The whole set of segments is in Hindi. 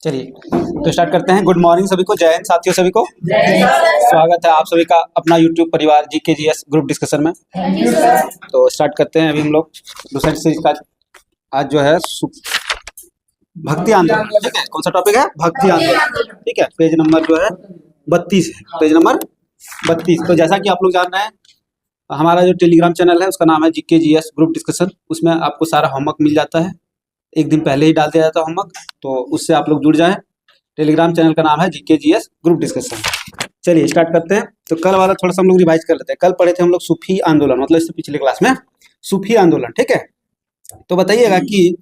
चलिए तो स्टार्ट करते हैं। गुड मॉर्निंग सभी को, जय हिंद साथियों सभी को। स्वागत है आप सभी का अपना यूट्यूब परिवार जीकेजीएस ग्रुप डिस्कशन में। तो स्टार्ट करते हैं। अभी हम लोग दूसरी सीरीज का आज जो है भक्ति आंदोलन, ठीक है। कौन सा टॉपिक है? भक्ति आंदोलन, ठीक है। पेज नंबर जो है 32 है, पेज नंबर 32। तो जैसा कि आप लोग जान रहे हैं, हमारा जो टेलीग्राम चैनल है उसका नाम है जीकेजीएस ग्रुप डिस्कशन। उसमें आपको सारा होमवर्क मिल जाता है, एक दिन पहले ही डाल दिया जाता है होमवर्क, तो उससे आप लोग जुड़ जाएं। टेलीग्राम चैनल का नाम है जीकेजीएस ग्रुप डिस्कशन। चलिए स्टार्ट करते हैं। तो कल वाला थोड़ा सा हम लोग रिवाइज कर लेते हैं। कल पढ़े थे हम लोग सूफी आंदोलन, मतलब इससे पिछले क्लास में सूफी आंदोलन, ठीक है। तो बताइएगा कि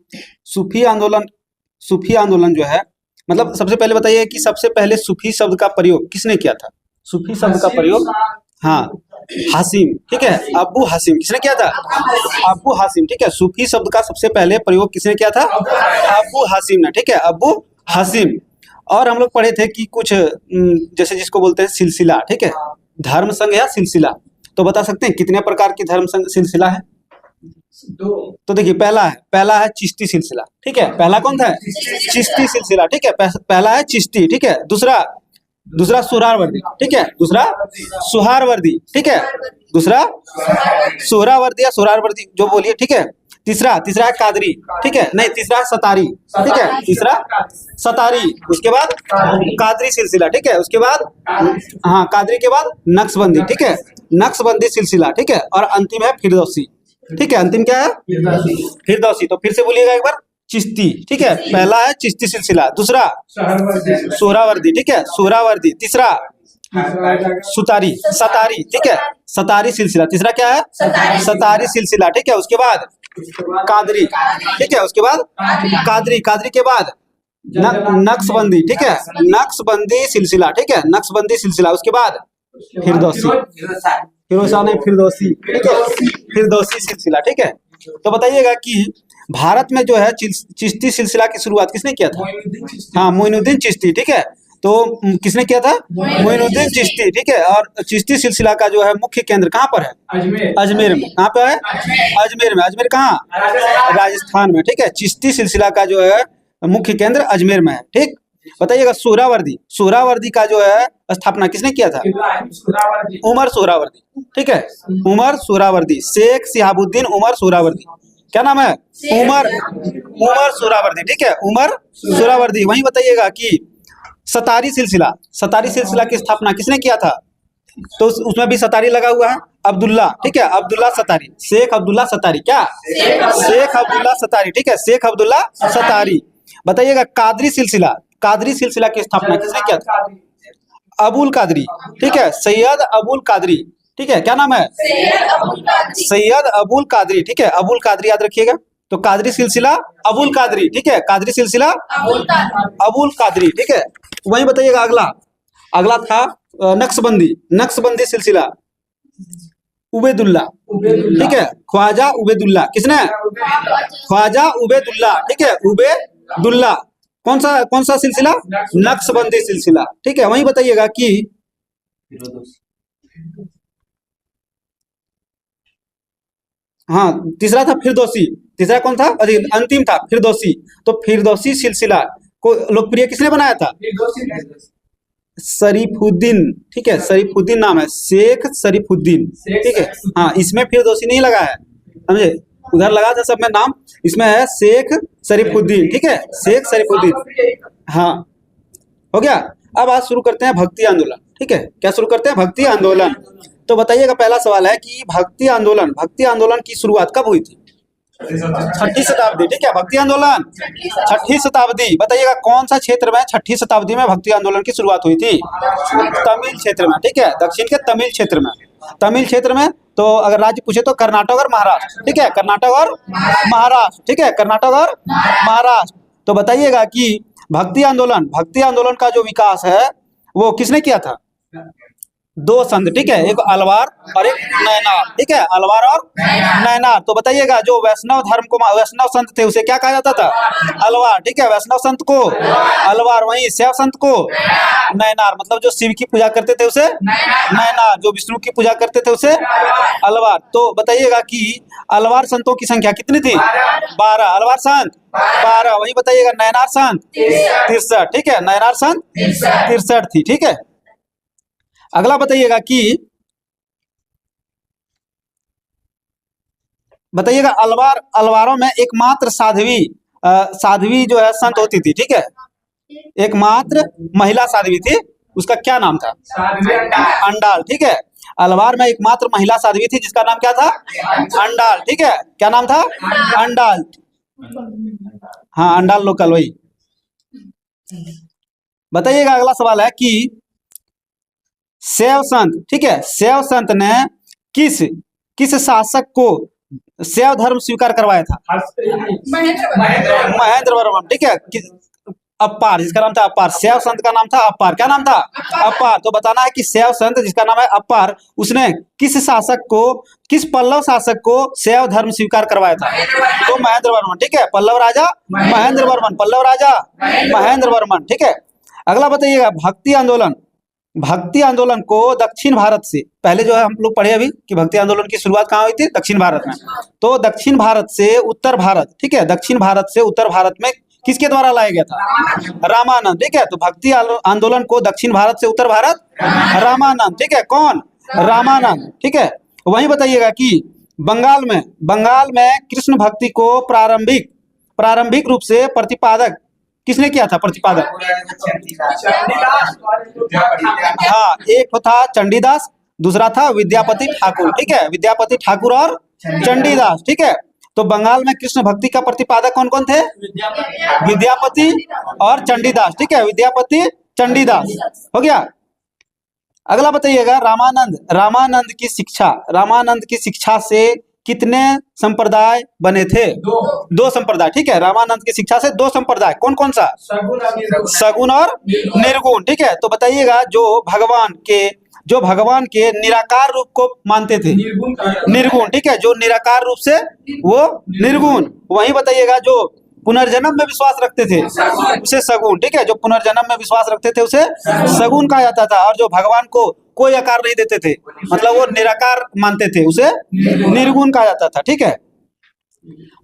सूफी आंदोलन जो है, मतलब सबसे पहले बताइए कि सबसे पहले सूफी शब्द का प्रयोग किसने किया था? सूफी शब्द का प्रयोग, हाँ, हासिम, ठीक है। अबू हासिम किसने किया था? अबू हासिम, ठीक है। सूफी शब्द का सबसे पहले प्रयोग किसने किया था? अबू हासिम ने, ठीक है, अबू हासिम। और हम लोग पढ़े थे कि कुछ जैसे जिसको बोलते हैं सिलसिला, ठीक है, धर्म संघ या सिलसिला। तो बता सकते हैं कितने प्रकार की धर्म संघ सिलसिला है? तो देखिए पहला है चिश्ती सिलसिला, ठीक है। पहला कौन था? चिश्ती सिलसिला, ठीक है। पहला है चिश्ती, ठीक है। दूसरा सुहरावर्दी, ठीक है। दूसरा सुहारवर्दी, ठीक है। दूसरा सोहरावर्दी या सोहरावर्दी जो बोलिए, ठीक है। तीसरा है कादरी, ठीक है। नहीं, तीसरा है सतारी, ठीक है। तीसरा सतारी, उसके बाद कादरी सिलसिला, ठीक है। उसके बाद हाँ, कादरी के बाद नक्शबंदी, ठीक है, नक्शबंदी सिलसिला, ठीक है। और अंतिम है फिरदौसी, ठीक है। अंतिम क्या है? फिरदौसी। तो फिर से बोलिएगा एक बार। चिश्ती, ठीक है। पहला है चिश्ती सिलसिला, दूसरा सोहरावर्दी, ठीक है, सोहरावर्दी। तीसरा सतारी, ठीक है, सतारी सिलसिला। तीसरा क्या है? सतारी सिलसिला, ठीक है। उसके बाद कादरी, ठीक है। उसके बाद कादरी के बाद नक्शबंदी, ठीक है, नक्शबंदी सिलसिला, ठीक है, नक्शबंदी सिलसिला। उसके बाद फिरदौसी, फिरदौसी, ठीक है, फिरदौसी सिलसिला, ठीक है। तो बताइएगा कि भारत में जो है चिश्ती सिलसिला की शुरुआत किसने किया था? हाँ, मोइनुद्दीन चिश्ती, ठीक है। तो किसने किया था? मोइनुद्दीन चिश्ती, ठीक है। और चिश्ती सिलसिला का जो है मुख्य केंद्र कहाँ पर है? अजमेर में। कहाँ पे है? अजमेर में। अजमेर कहाँ? राजस्थान में, ठीक है। चिश्ती सिलसिला का जो है मुख्य केंद्र अजमेर में है, ठीक। बताइएगा सोहरावर्दी का जो है स्थापना किसने किया था? उमर सोहरावर्दी, ठीक है, उमर सोहरावर्दी। शेख शिहाबुद्दीन उमर सोहरावर्दी। क्या नाम है? उमर सोहरावर्दी, ठीक है, उमर सोहरावर्दी। वहीं बताइएगा कि सतारी सिलसिला की स्थापना किसने किया था? तो उसमें भी सतारी लगा हुआ है, अब्दुल्ला, ठीक है, अब्दुल्ला सतारी, शेख अब्दुल्ला सतारी। क्या? शेख अब्दुल्ला सतारी, ठीक है, शेख अब्दुल्ला सतारी। बताइएगा कादरी सिलसिला की स्थापना किसने किया था? अबुल कादरी, ठीक है, सैयद अबुल कादरी, ठीक है। क्या नाम है? सैयद अबुल कादरी, ठीक है, अबुल कादरी याद रखिएगा। तो कादरी सिलसिला अबुल कादरी, ठीक है, कादरी सिलसिला अबुल कादरी, ठीक है। वहीं बताइएगा अगला था नक्शबंदी सिलसिला, उबैदुल्ला, ठीक है, ख्वाजा उबैदुल्ला। किसने? ख्वाजा उबैदुल्ला, ठीक है, उबैदुल्ला। कौन सा सिलसिला? नक्शबंदी सिलसिला, ठीक है। वहीं बताइएगा कि हाँ, तीसरा था फिरदौसी। तीसरा कौन था? अंतिम था फिरदौसी। तो फिरदौसी सिलसिला को लोकप्रिय किसने बनाया था? शरीफुद्दीन, ठीक है, शरीफुद्दीन नाम है, शेख शरीफुद्दीन, ठीक है। हाँ, इसमें फिरदौसी नहीं लगा है, समझे, उधर लगा था सब में नाम, इसमें है शेख शरीफुद्दीन, ठीक है, शेख शरीफुद्दीन। हाँ, हो गया। अब आज शुरू करते हैं भक्ति आंदोलन, ठीक है। क्या शुरू करते हैं? भक्ति आंदोलन। तो बताइएगा, पहला सवाल है कि भक्ति आंदोलन की शुरुआत कब हुई थी? 6ठी शताब्दी, ठीक है, भक्ति आंदोलन 6ठी शताब्दी। बताइएगा कौन सा क्षेत्र में 6ठी शताब्दी में भक्ति आंदोलन की शुरुआत हुई थी? तमिल क्षेत्र में, ठीक है, दक्षिण के तमिल क्षेत्र में। तो अगर राज्य पूछे तो कर्नाटक और महाराष्ट्र, ठीक है, कर्नाटक और महाराष्ट्र, ठीक है, कर्नाटक और महाराष्ट्र। तो बताइएगा कि भक्ति आंदोलन का जो विकास है वो किसने किया था? दो संत, ठीक है, एक अलवार और एक नैनार, ठीक है, अलवार और नैनार। तो बताइएगा जो वैष्णव धर्म को वैष्णव संत थे उसे क्या कहा जाता था? अलवार, ठीक है, वैष्णव संत को अलवार, वहीं शैव संत को नैनार, मतलब जो शिव की पूजा करते थे उसे नैनार, जो विष्णु की पूजा करते थे उसे अलवार। तो बताइएगा कि अलवार संतों की संख्या कितनी थी? 12। अलवार संत 12, वही बताइएगा नैनार संत 63, ठीक है, नैनार संत 63 थी, ठीक है। अगला बताइएगा कि अलवारों में एकमात्र साध्वी जो है संत होती थी, ठीक है, एकमात्र महिला साध्वी थी, उसका क्या नाम था? अंडाल, ठीक है, अलवार में एकमात्र महिला साध्वी थी जिसका नाम क्या था? अंडाल, ठीक है, क्या नाम था? अंडाल, हाँ, अंडाल लोकल, वही। बताइएगा अगला सवाल है कि शैव संत, ठीक है, शैव संत ने किस शासक को शैव धर्म स्वीकार करवाया था? महेंद्र वर्मन, ठीक है, अपार, जिसका नाम था अपार, शैव संत का नाम था अपार, क्या नाम था? अपार। तो बताना है कि शैव संत जिसका नाम है अपार, उसने किस पल्लव शासक को शैव धर्म स्वीकार करवाया था? तो महेंद्र वर्मन, ठीक है, पल्लव राजा महेंद्र वर्मन, पल्लव राजा महेंद्र वर्मन, ठीक है। अगला बताइएगा भक्ति आंदोलन को दक्षिण भारत से, पहले जो है हम लोग पढ़े अभी कि भक्ति आंदोलन की शुरुआत कहाँ हुई थी? दक्षिण भारत में। तो दक्षिण भारत से उत्तर भारत, ठीक है, दक्षिण भारत से उत्तर भारत में किसके द्वारा लाया गया था? रामानंद, ठीक है। तो भक्ति आंदोलन को दक्षिण भारत से उत्तर भारत रामानंद, ठीक है, कौन? रामानंद, ठीक है। वहीं बताइएगा कि बंगाल में कृष्ण भक्ति को प्रारंभिक रूप से प्रतिपादक किसने किया था? प्रतिपादक, हाँ, एक था चंडीदास, दूसरा था विद्यापति ठाकुर, ठीक है, विद्यापति ठाकुर और चंडीदास, ठीक है। तो बंगाल में कृष्ण भक्ति का प्रतिपादक कौन कौन थे? विद्यापति और चंडीदास, ठीक है, विद्यापति चंडीदास, हो गया। अगला बताइएगा रामानंद की शिक्षा से कितने संप्रदाय बने थे? दो संप्रदाय, ठीक है, रामानंद की शिक्षा से 2 संप्रदाय, कौन कौन सा? सगुण और निर्गुण, ठीक है। तो बताइएगा जो भगवान के निराकार रूप को मानते थे, निर्गुण, ठीक है, जो निराकार रूप से वो निर्गुण। वही बताइएगा जो पुनर्जन्म में विश्वास रखते थे उसे सगुण, ठीक है, जो पुनर्जन्म में विश्वास रखते थे उसे सगुण कहा जाता था। और जो भगवान को कोई आकार नहीं देते थे, मतलब वो निराकार मानते थे, उसे निर्गुण कहा जाता था, ठीक है।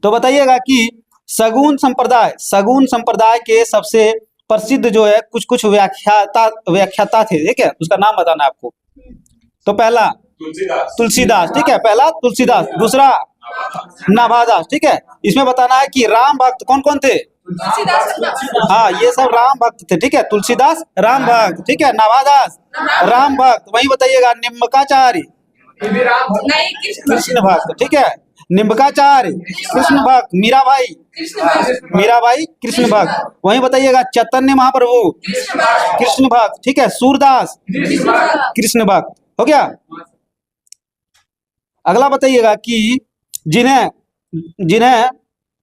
तो बताइएगा कि सगुण संप्रदाय के सबसे प्रसिद्ध जो है कुछ व्याख्याता थे, ठीक है, उसका नाम बताना है आपको। तो पहला तुलसीदास, ठीक है, पहला तुलसीदास, दूसरा नाभादास, ठीक है। इसमें बताना है कि राम भक्त कौन कौन थे? हाँ, ये सब राम भक्त थे, ठीक है, तुलसीदास राम भक्त, ठीक है, नाभादास राम भक्त। वही बताइएगा निम्बकाचार्य कृष्ण भक्त, ठीक है, निम्बकाचार्य कृष्ण भक्त, मीराबाई कृष्ण भक्त। वही बताइएगा चैतन्य महाप्रभु कृष्ण भक्त, ठीक है, सूरदास कृष्ण भक्त, हो गया। अगला बताइएगा कि जिन्हें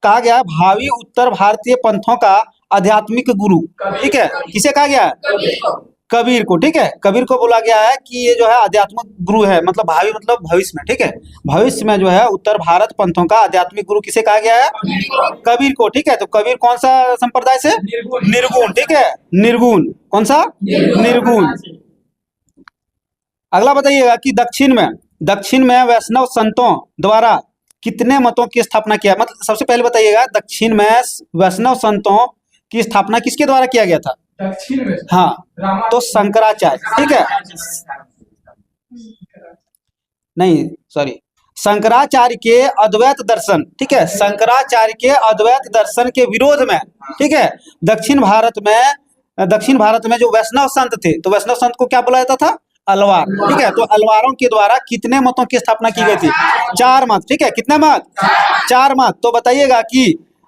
कहा गया भावी उत्तर भारतीय पंथों का आध्यात्मिक गुरु, ठीक है, किसे कहा गया? कबीर को, ठीक है, कबीर को बोला गया है कि ये जो है आध्यात्मिक गुरु है, मतलब भावी मतलब भविष्य में, ठीक है, भविष्य में जो है उत्तर भारत पंथों का आध्यात्मिक गुरु किसे कहा गया है? कबीर को, ठीक है। तो कबीर कौन सा संप्रदाय से? निर्गुण, ठीक है, निर्गुण, कौन सा? निर्गुण। अगला बताइएगा कि दक्षिण में वैष्णव संतों द्वारा कितने मतों की स्थापना किया? मतलब सबसे पहले बताइएगा दक्षिण में वैष्णव संतों की स्थापना किसके द्वारा किया गया था? दक्षिण में, हाँ, तो शंकराचार्य, ठीक है, नहीं सॉरी, शंकराचार्य के अद्वैत दर्शन, ठीक है, शंकराचार्य के अद्वैत दर्शन के विरोध में, ठीक है, दक्षिण भारत में जो वैष्णव संत थे, तो वैष्णव संत को क्या बोला जाता था? अलवार, ठीक है। तो अलवारों के द्वारा कितने मतों की स्थापना की गई थी? 4 मत, ठीक है, कितने मत? 4 मत। तो बताइएगा कि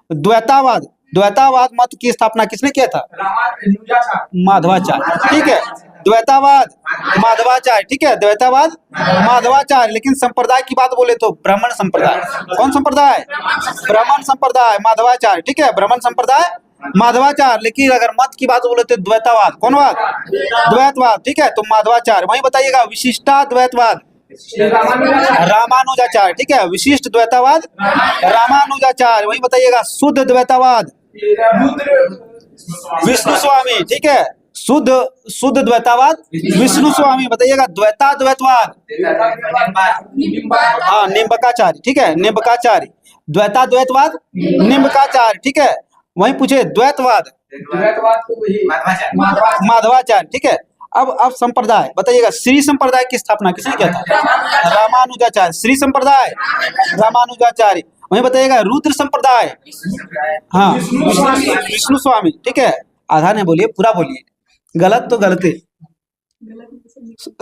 द्वैतावाद मत की स्थापना किसने किया था? माधवाचार्य, ठीक है, द्वैतावाद माधवाचार्य, ठीक है, द्वैतावाद माधवाचार्य। लेकिन संप्रदाय की बात बोले तो ब्राह्मण संप्रदाय, कौन संप्रदाय? ब्राह्मण संप्रदाय, माधवाचार्य, ठीक है, ब्राह्मण संप्रदाय माधवाचार्य, लेकिन अगर मत की बात बोले तो द्वैतावाद। कौन वाद? द्वैतवाद। ठीक है, तो माधवाचार्य। वहीं बताइएगा विशिष्टाद्वैतवाद, रामानुजाचार्य। ठीक है, विशिष्ट द्वैतावाद रामानुजाचार्य। वहीं बताइएगा शुद्ध द्वैतावाद, विष्णु स्वामी। ठीक है, शुद्ध द्वैतावाद विष्णु स्वामी। बताइएगा द्वैताद्वैतवाद, हाँ निम्बकाचार्य। ठीक है, निम्बकाचार्य। द्वैताद्वैतवाद निम्बकाचार्य। ठीक है, वहीं पूछे द्वैतवाद माधवाचार्य। ठीक है, अब संप्रदाय बताइएगा। श्री संप्रदाय की स्थापना किसने किया था? रामानुजाचार्य। श्री संप्रदाय रामानुजाचार्य। वहीं बताइएगा रुद्र संप्रदाय, हाँ विष्णु स्वामी। ठीक है, आधा नहीं बोलिए, पूरा बोलिए, गलत तो गलत है।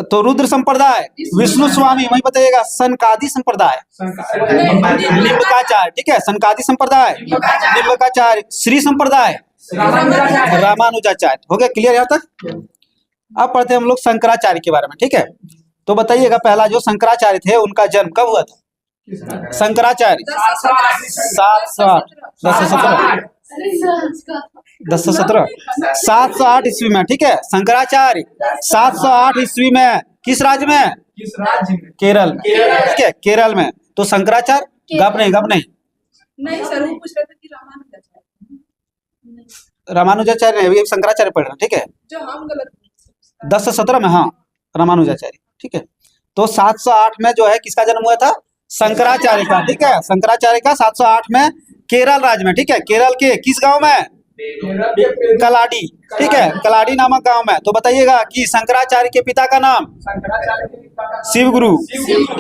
तो रुद्र संप्रदाय विष्णु स्वामी। वहीं बताइएगा सनकादि संप्रदाय निम्बकाचार्य। ठीक है, सनकादि संप्रदाय निम्बकाचार्य। श्री संप्रदाय रामानुजाचार्य। हो गया क्लियर यहाँ तक? अब पढ़ते हैं हम लोग शंकराचार्य के बारे में। ठीक है, तो बताइएगा पहला जो शंकराचार्य थे उनका जन्म कब हुआ था? शंकराचार्य 708 ईस्वी में। ठीक है, शंकराचार्य 708 ईस्वी में। किस राज्य में? केरल। ठीक है, केरल में। तो शंकराचार्य गप नहीं सर, वो पूछ रहे थे कि रामानुजाचार्य नहीं, शंकराचार्य पढ़ रहे हैं। ठीक है, जो हम गलत 1017 में, हाँ रामानुजाचार्य। ठीक है, तो 708 में जो है किसका जन्म हुआ था? शंकराचार्य का। ठीक है, शंकराचार्य का 708 में केरल राज्य में। ठीक है, केरल के किस गांव में? कलाडी। ठीक है, कलाडी नामक गांव में। तो बताइएगा कि शंकराचार्य के पिता का नाम? शिवगुरु।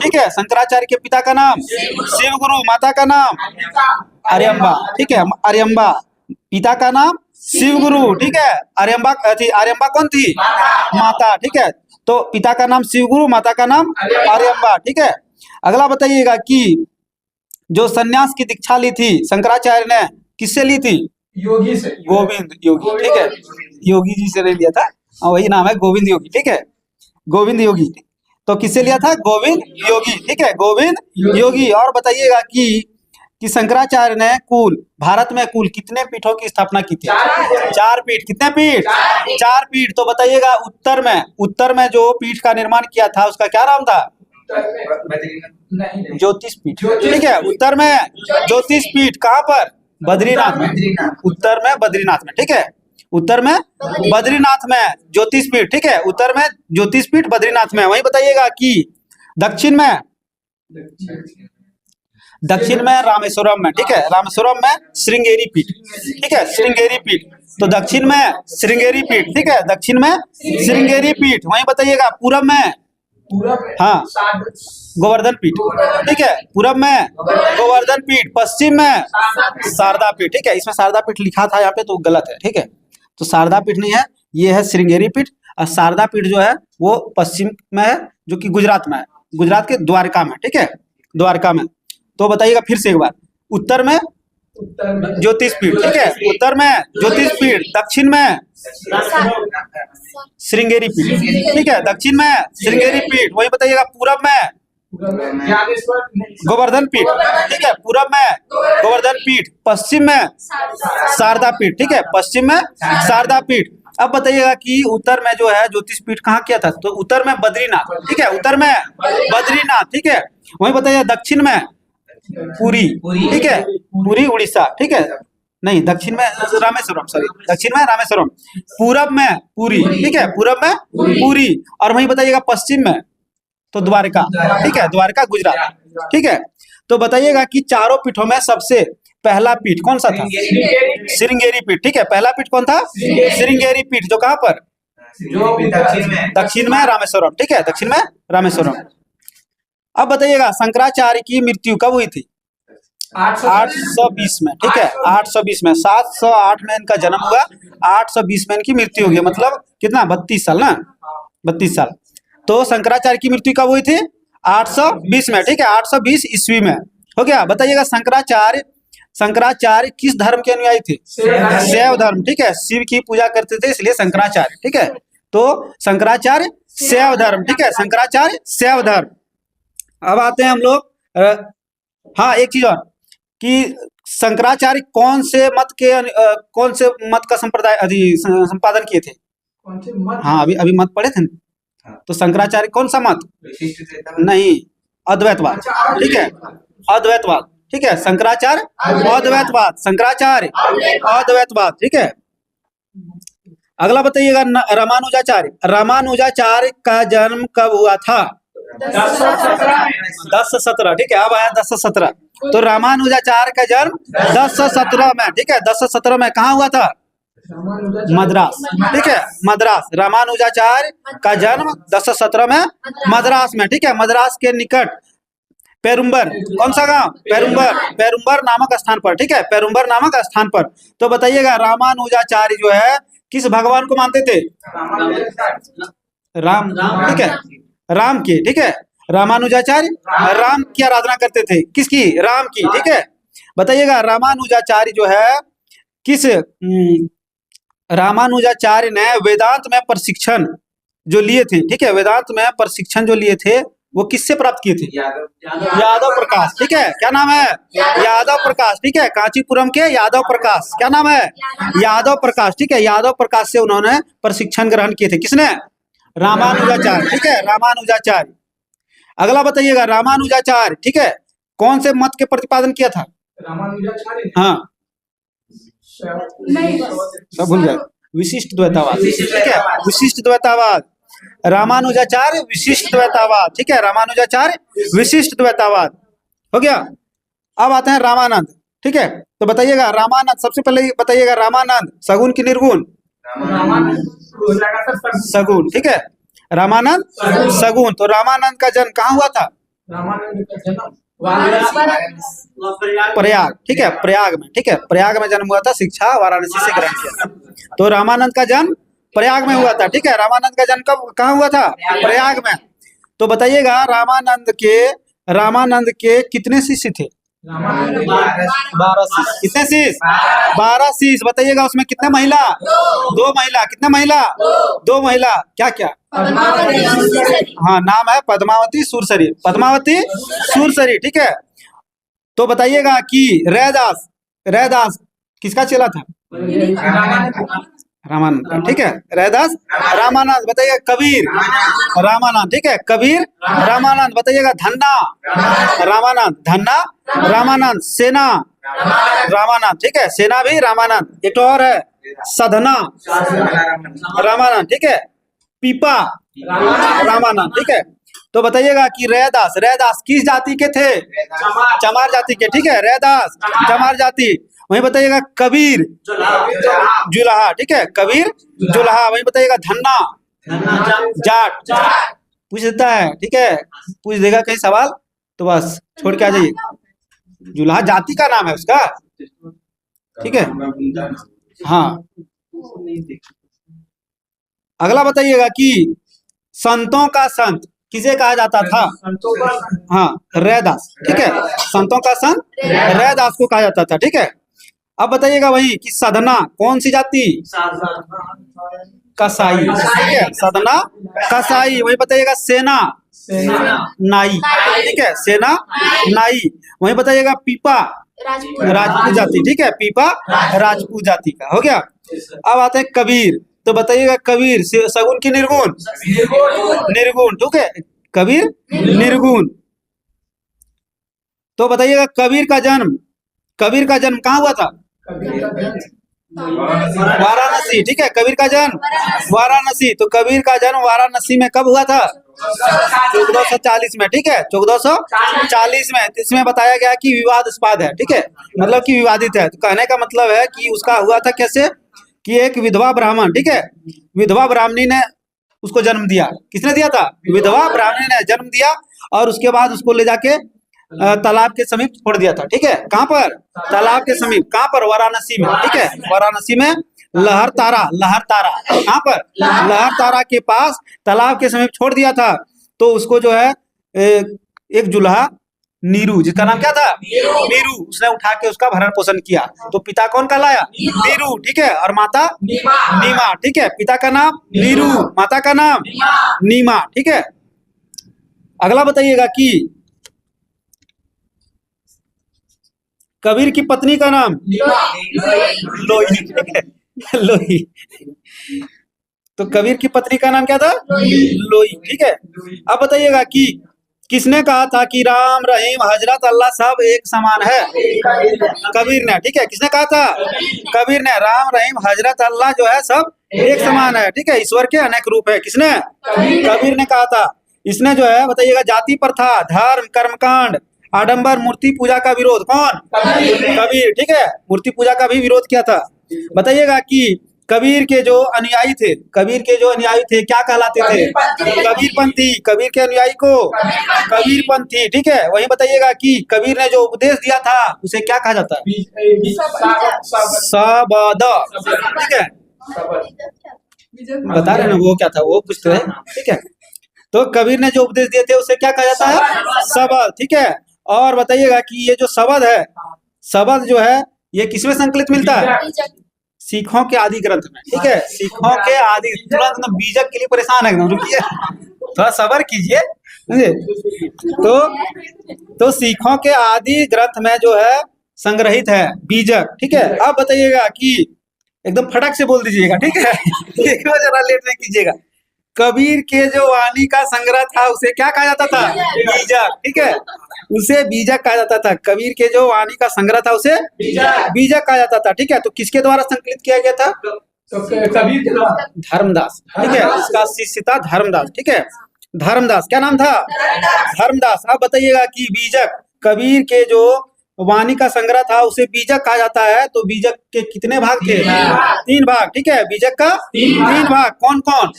ठीक है, शंकराचार्य के पिता का नाम शिवगुरु, माता का नाम आर्यम्बा। ठीक है, आर्यम्बा, पिता का नाम शिवगुरु। ठीक है, आर्यम्बा थी, आर्यम्बा कौन थी? माता। ठीक है, तो पिता का नाम शिवगुरु, माता का नाम आर्यम्बा। ठीक है, अगला बताइएगा कि जो सन्यास की दीक्षा ली थी शंकराचार्य ने, किससे ली थी? योगी से। गोविंद योगी। ठीक है, योगी जी से नहीं लिया था, वही नाम है गोविंद योगी। ठीक है, गोविंद योगी। तो किससे लिया था? गोविंद योगी। ठीक है, गोविंद योगी। और बताइएगा कि शंकराचार्य ने भारत में कुल कितने पीठों की स्थापना की थी? 4 पीठ। कितने पीठ? 4 पीठ। तो बताइएगा उत्तर में जो पीठ का निर्माण किया था उसका क्या नाम था? ज्योतिष पीठ। ठीक है, उत्तर में ज्योतिष पीठ। कहाँ पर? बद्रीनाथ में। उत्तर में बद्रीनाथ में। ठीक है, उत्तर में बद्रीनाथ में ज्योतिष पीठ। ठीक है, उत्तर में ज्योतिष पीठ बद्रीनाथ में। वहीं बताइएगा कि दक्षिण में रामेश्वरम में। ठीक है, रामेश्वरम में श्रृंगेरी पीठ। ठीक है, श्रृंगेरी पीठ। तो दक्षिण में श्रृंगेरी पीठ। ठीक है, दक्षिण में श्रृंगेरी पीठ। वहीं बताइएगा पूरब में, हाँ गोवर्धन पीठ। ठीक है, पूरब में गोवर्धन पीठ। पश्चिम में शारदा पीठ। ठीक है, इसमें शारदा पीठ लिखा था यहाँ पे तो गलत है। ठीक है, तो शारदा पीठ नहीं है, ये है श्रृंगेरी पीठ। और शारदा पीठ जो है वो पश्चिम में है, जो कि गुजरात में है, गुजरात के द्वारका में। ठीक है, द्वारका में। तो बताइएगा फिर से एक बार, उत्तर में ज्योतिष पीठ। ठीक है, उत्तर में ज्योतिष पीठ। दक्षिण में श्रृंगेरी पीठ। ठीक है, दक्षिण में श्रृंगेरी पीठ। वही बताइएगा पूरब में गोवर्धन पीठ। ठीक है, पूरब में गोवर्धन पीठ। पश्चिम में शारदा पीठ। ठीक है, पश्चिम में शारदा पीठ। अब बताइएगा कि उत्तर में जो है ज्योतिष पीठ कहाँ किया था? तो उत्तर में बद्रीनाथ। ठीक है, उत्तर में बद्रीनाथ। ठीक है, वही बताइए दक्षिण में पुरी। ठीक है, पुरी उड़ीसा। ठीक है, नहीं दक्षिण में रामेश्वरम, सॉरी दक्षिण में रामेश्वरम। पूरब में पुरी। ठीक है, पूरब में पुरी। और वहीं बताइएगा पश्चिम में तो द्वारका। ठीक है, द्वारका गुजरात। ठीक है, तो बताइएगा कि चारों पीठों में सबसे पहला पीठ कौन सा था? श्रृंगेरी पीठ। ठीक है, पहला पीठ कौन था? श्रृंगेरी पीठ, जो कहाँ पर? दक्षिण में रामेश्वरम। ठीक है, दक्षिण में रामेश्वरम। अब बताइएगा शंकराचार्य की मृत्यु कब हुई थी? 820 में। ठीक है, 820 में। 708 में इनका जन्म हुआ, 820 में इनकी मृत्यु हो गई। मतलब कितना? 32 साल ना, 32 साल। तो शंकराचार्य की मृत्यु कब हुई थी? 820 में। ठीक है, 820 ईस्वी में हो गया। बताइएगा शंकराचार्य किस धर्म के अनुयायी थे? शैव धर्म। ठीक है, शिव की पूजा करते थे इसलिए शंकराचार्य। ठीक है, तो शंकराचार्य शैव धर्म। ठीक है, शंकराचार्य शैव धर्म। अब आते हैं हम लोग, हाँ एक चीज और कि शंकराचार्य कौन से मत का संपादन किए थे? कौन से मत? हाँ, अभी मत पढ़े थे ना। तो शंकराचार्य कौन सा मत? नहीं, अद्वैतवाद। ठीक है, अद्वैतवाद। ठीक है, शंकराचार्य अद्वैतवाद, शंकराचार्य अद्वैतवाद। ठीक है, अगला बताइएगा रामानुजाचार्य। रामानुजाचार्य का जन्म कब हुआ था? 1017। ठीक है, अब आया 1017। तो रामानुजाचार्य का जन्म 1017 में। ठीक है, 1017 में कहाँ हुआ था? मद्रास। ठीक है, मद्रास। रामानुजाचार्य का जन्म 1017 में मद्रास में। ठीक है, मद्रास के निकट पेरुम्बर, कौन सा गांव? पेरुम्बर, पेरुम्बर नामक स्थान पर। ठीक है, पेरुम्बर नामक स्थान पर। तो बताइएगा रामानुजाचार्य जो है किस भगवान को मानते थे? राम। ठीक है, राम की। ठीक है, रामानुजाचार्य राम की आराधना करते थे। किसकी? राम की। ठीक है, बताइएगा रामानुजाचार्य जो है किस रामानुजाचार्य ने वेदांत में प्रशिक्षण जो लिए थे। ठीक है, वेदांत में प्रशिक्षण जो लिए थे वो किससे प्राप्त किए थे? यादव प्रकाश। ठीक है, क्या नाम है? यादव प्रकाश। ठीक है, कांचीपुरम के यादव प्रकाश। क्या नाम है? यादव प्रकाश। ठीक है, यादव प्रकाश से उन्होंने प्रशिक्षण ग्रहण किए थे। किसने? रामानुजाचार्य। ठीक है, रामानुजाचार्य। अगला बताइएगा रामानुजाचार्य, ठीक है, कौन से मत के प्रतिपादन किया था? रामानुजाचार्य। हाँ, नहीं, सब भूल गए। विशिष्ट द्वैतावाद। ठीक है, विशिष्ट द्वैतावाद। रामानुजाचार्य विशिष्ट द्वैतावाद। ठीक है, रामानुजाचार्य विशिष्ट द्वैतावाद हो गया। अब आते हैं रामानंद। ठीक है, तो बताइएगा रामानंद, सबसे पहले बताइएगा रामानंद सगुण की निर्गुण? सगुण। ठीक है, रामानंद सगुण। तो रामानंद का जन्म कहाँ हुआ था? रामानंद का जन्म प्रयाग। ठीक है, प्रयाग में। ठीक है, प्रयाग में जन्म हुआ था, शिक्षा वाराणसी से ग्रहण किया था। तो रामानंद का जन्म प्रयाग में हुआ था। ठीक है, रामानंद का जन्म कब कहाँ हुआ था? प्रयाग में। तो बताइएगा रामानंद के कितने शिष्य थे? 12 शिष्य। कितने शिष्य? 12 शिष्य। बताइएगा उसमें कितने महिला? 2 महिला। कितने महिला? 2 महिला। क्या क्या? हाँ, नाम है पद्मावती सुरसरी। पद्मावती सुरसरी। ठीक है, तो बताइएगा कि रैदास किसका चेला था? रामानंद। ठीक है, रैदास रामानंद। बताइएगा कबीर रामानंद। ठीक है, कबीर रामानंद। बताइएगा धन्ना रामानंद। धन्ना रामानंद। सेना रामानंद। ठीक है, सेना भी रामानंद। एक और है साधना रामानंद। ठीक है, पीपा रामानंद। ठीक है, तो बताइएगा कि रैदास किस जाति के थे? चमार जाति के। ठीक है, रैदास चमार जाति। वहीं बताइएगा कबीर जुलाहा। ठीक है, कबीर जुलाहा। वहीं बताइएगा धन्ना जाट। पूछ देता है। ठीक है, पूछ देगा कहीं सवाल तो बस छोड़ के आ जाइए। जुलाहा जाति का नाम है उसका। ठीक है, हाँ। अगला बताइएगा कि संतों का संत किसे कहा जाता था? हाँ, रैदास। ठीक है, संतों का संत रैदास को कहा जाता था। ठीक है, अब बताइएगा वही कि साधना कौन सी जाति? कसाई। ठीक है, साधना कसाई। वही बताइएगा सेना नाई। ठीक है, सेना नाई। वही बताइएगा पीपा राजपूत जाति। ठीक है, पीपा राजपूत जाति का हो गया। अब आते हैं कबीर। तो बताइएगा कबीर सगुण की निर्गुण? निर्गुण। ठीक है, कबीर निर्गुण। तो बताइएगा कबीर का जन्म कहाँ हुआ था? वाराणसी। ठीक है, कबीर का जन्म वाराणसी। तो कबीर का जन्म वाराणसी में कब हुआ था? 1440 में। ठीक है, 1440 में। इसमें बताया गया कि विवादास्पद है। ठीक है, मतलब कि विवादित है। तो कहने का मतलब है कि उसका हुआ था कैसे कि एक विधवा ब्राह्मण। ठीक है, विधवा ब्राह्मणी ने उसको जन्म दिया। किसने दिया था? विधवा ब्राह्मणी ने जन्म दिया और उसके बाद उसको ले जाके तालाब के समीप छोड़ दिया था। ठीक है, कहाँ पर? तालाब के समीप। कहाँ पर? वाराणसी में। ठीक है, वाराणसी में लहर तारा कहाँ पर? लहर तारा के पास तालाब के समीप छोड़ दिया था। तो उसको जो है एक जुल्हा नीरू, जिसका नाम क्या था? नीरू, उसने उठा के उसका भरण पोषण किया। तो पिता कौन कहलाया? नीरू। ठीक है, और माता नीमा। ठीक है, पिता का नाम नीरू, माता का नाम नीमा। ठीक है, अगला बताइएगा कि कबीर की पत्नी का नाम लोई, ठीक है, लोई। तो कबीर की पत्नी का नाम क्या था? लोई, ठीक है। अब बताइएगा कि किसने कहा था कि राम रहीम हजरत अल्लाह सब एक समान है? कबीर ने, ठीक है। किसने कहा था? कबीर ने। राम रहीम हजरत अल्लाह जो है सब एक समान है, ठीक है। ईश्वर के अनेक रूप है। किसने? कबीर ने कहा था। इसने जो है बताइएगा जाति प्रथा, धर्म, कर्मकांड, आडंबर, मूर्ति पूजा का विरोध कौन? कबीर, ठीक है। मूर्ति पूजा का भी विरोध किया था। बताइएगा कि कबीर के जो अनुयायी थे, कबीर के जो अनुयायी थे क्या कहलाते थे? कबीरपंथी। कबीर के अनुयायी को कबीरपंथी, ठीक है। वही बताइएगा कि कबीर ने जो उपदेश दिया था उसे क्या कहा जाता है? सबद, ठीक है। बता रहे ना वो क्या था, वो पूछते हैं, ठीक है। तो कबीर ने जो उपदेश दिए थे उसे क्या कहा जाता है? सबद, ठीक है। और बताइएगा कि ये जो सबद है, सबद जो है ये किसमें संकलित मिलता है? सिखों के आदि ग्रंथ में, ठीक है। सिखों के आदि, तुरंत बीजक के लिए परेशान है एकदम, रुकिए थोड़ा सब्र कीजिए, समझे। तो सिखों के आदि ग्रंथ में जो है संग्रहित है बीजक, ठीक है। अब बताइएगा कि एकदम फटक से बोल दीजिएगा, ठीक है जरा लेट नहीं कीजिएगा। कबीर के जो वाणी का संग्रह था उसे क्या कहा जाता था? बीजक, ठीक है। उसे बीजक कहा जाता था। कबीर के जो वाणी का संग्रह था उसे बीजक कहा जाता था, ठीक है। तो किसके द्वारा संकलित किया गया था? तो कबीर के द्वारा। धर्मदास, ठीक है। इसका शिष्य था धर्मदास, ठीक है। धर्मदास, क्या नाम था? धर्मदास। अब बताइएगा कि बीजक, कबीर के जो वाणी का संग्रह था उसे बीजक कहा जाता है। तो बीजक के कितने भाग थे? 3 भाग, ठीक है। बीजक का 3 भाग। कौन कौन?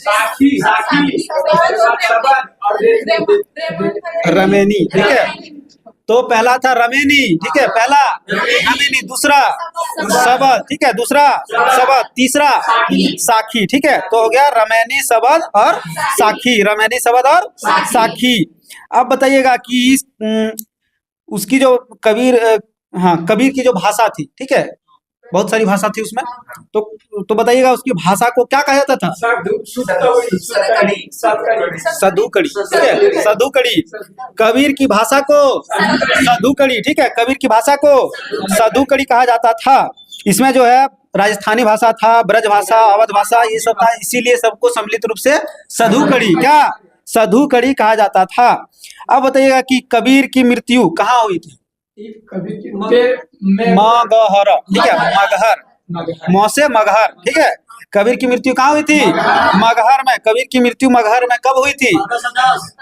रमेनी, ठीक है। तो पहला था रमेनी, ठीक है। पहला रमेनी, दूसरा सबद, ठीक है। दूसरा सबद, तीसरा साखी, ठीक है। तो हो गया रमेनी, सबद और साखी। रमेनी, सबद और साखी। अब बताइएगा कि उसकी जो कबीर, हाँ, कबीर की जो भाषा थी, ठीक है, बहुत सारी भाषा थी उसमें। तो बताइएगा उसकी भाषा को क्या कहा जाता था? सदुकड़ी, ठीक है। सदुकड़ी। कबीर की भाषा को सदुकड़ी, ठीक है। कबीर की भाषा को सदुकड़ी कहा जाता था। इसमें जो है राजस्थानी भाषा था, ब्रज भाषा, अवध भाषा, ये सब था। इसीलिए सबको सम्मिलित रूप से सदुकड़ी, क्या? सदुकड़ी कहा जाता था। अब बताइएगा कि कबीर की मृत्यु कहाँ हुई थी? मगहर, ठीक है। मगहर, मौ से मगहर, ठीक है। कबीर की मृत्यु कहाँ हुई थी? मगहर में। कबीर की मृत्यु मगहर में कब हुई थी?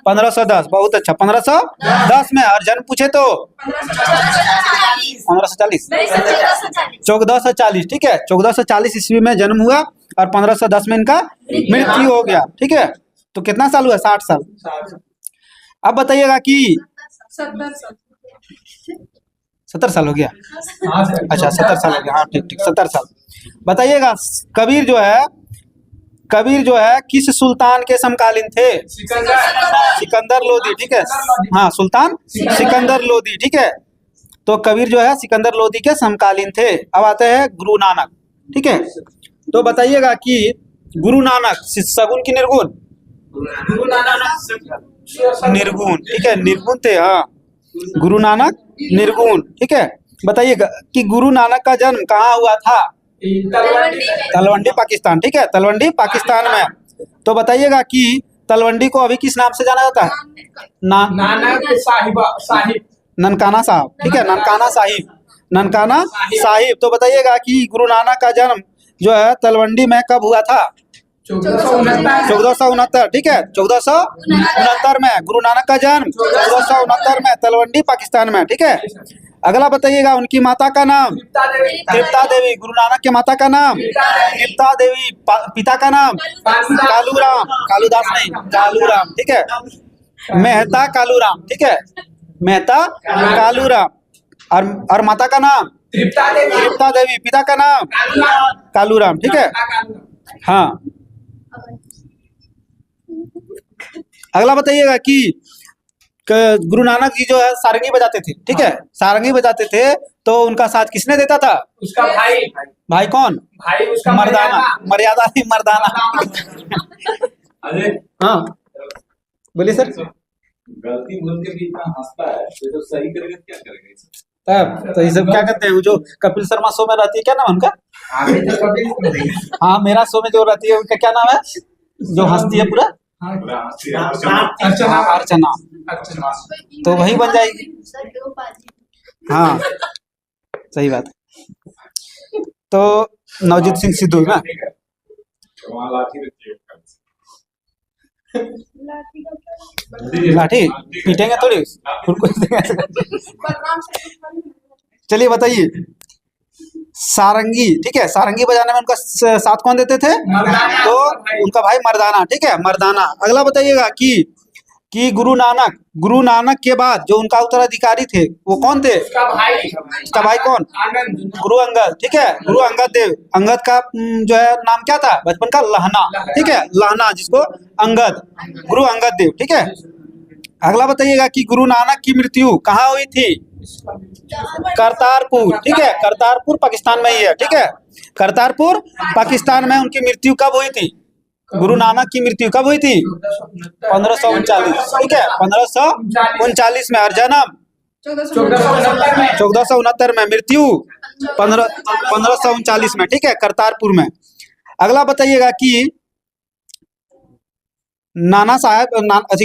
1510। बहुत अच्छा, 1510 में। और जन्म पूछे तो 1540, 1440, ठीक है। 1440 ईस्वी में जन्म हुआ और 1510 में इनका मृत्यु हो गया, ठीक है। तो कितना साल हुआ? 60 साल। अब बताइएगा कि 70 साल हो गया। अच्छा, 70 साल हो गया, हाँ, ठीक ठीक, 70 साल। बताइएगा कबीर जो है किस सुल्तान के समकालीन थे? सिकंदर लोदी, ठीक है। हाँ, सुल्तान सिकंदर लोदी, ठीक है। तो कबीर जो है सिकंदर लोदी के समकालीन थे। अब आते हैं गुरु नानक, ठीक है। तो बताइएगा कि गुरु नानक सगुन की निर्गुण? निर्गुण, ठीक है। निर्गुण थे, हाँ। गुरु नानक निर्गुण, ठीक है। बताइएगा कि गुरु नानक का जन्म कहाँ हुआ था? तलवंडी, पाकिस्तान, ठीक है। तलवंडी, पाकिस्तान में। तो बताइएगा कि तलवंडी को अभी किस नाम से जाना जाता है? नानक साहिब, ननकाना साहब, ठीक है। ननकाना साहिब, ननकाना साहिब। तो बताइएगा कि गुरु नानक का जन्म जो है तलवंडी में कब हुआ था? 1469, ठीक है। 1469 में गुरु नानक का जन्म, 1469 में तलवंडी, पाकिस्तान में, ठीक है। अगला बताइएगा उनकी माता का नाम? तृप्ता देवी। गुरु नानक के माता का नाम तृप्ता देवी। पिता का नाम? कालूराम, कालूदास नहीं, कालूराम, ठीक है। मेहता कालूराम, ठीक है। मेहता कालूराम। और माता का नाम? तृप्ता देवी। पिता का नाम? कालूराम, ठीक है। हाँ। अगला बताइएगा कि गुरु नानक जी जो है सारंगी बजाते थे, ठीक है। सारंगी बजाते थे तो उनका साथ किसने देता था? उसका भाई। भाई कौन? भाई उसका मर्दाना, मर्यादा नहीं, मर्दाना। अरे हाँ, बोलिए सर। गलती भूल के भी इतना हंसता है, तो सही करेगा क्या करेगा? तब तो ये सब क्या करते हैं, वो जो कपिल शर्मा शो में रहती है, क्या नाम है उनका? अभी तो कभी नहीं। हाँ, मेरा शो में जो रहती है उनका क्या नाम है, जो हंसती है पूरा? अर्चना अर्चना। अर्चना तो वही बन जाएगी। हाँ, सही बात है। तो नवजीत सिंह सिद्धू ना, वहाँ लाठी रखी है। लाठी पीटेंगे थोड़ी, उनको देंगे। बदनाम से चलिए बताइए, सारंगी, ठीक है, सारंगी बजाने में उनका साथ कौन देते थे? मर्दाना। तो उनका भाई मर्दाना, ठीक है, मर्दाना। अगला बताइएगा कि गुरु नानक के बाद जो उनका उत्तराधिकारी थे वो कौन थे? उसका भाई उसका भाई कौन? आनंद। गुरु अंगद, ठीक है, गुरु अंगद देव। अंगद का जो है नाम क्या था बचपन का? लहना, ठीक है, लहना, जिसको अंगद, गुरु अंगद देव, ठीक है। अगला बताइएगा कि गुरु नानक की मृत्यु कहाँ हुई थी? करतारपुर, ठीक है, करतारपुर पाकिस्तान में ही है, ठीक है, करतारपुर पाकिस्तान में उनकी मृत्यु कब हुई थी? गुरु नानक की मृत्यु कब हुई थी? 1539, ठीक है, 1539 में। और जन्म 1469 में। 1469 में, मृत्यु 1539 में, ठीक है, करतारपुर में। अगला बताइएगा कि नाना साहब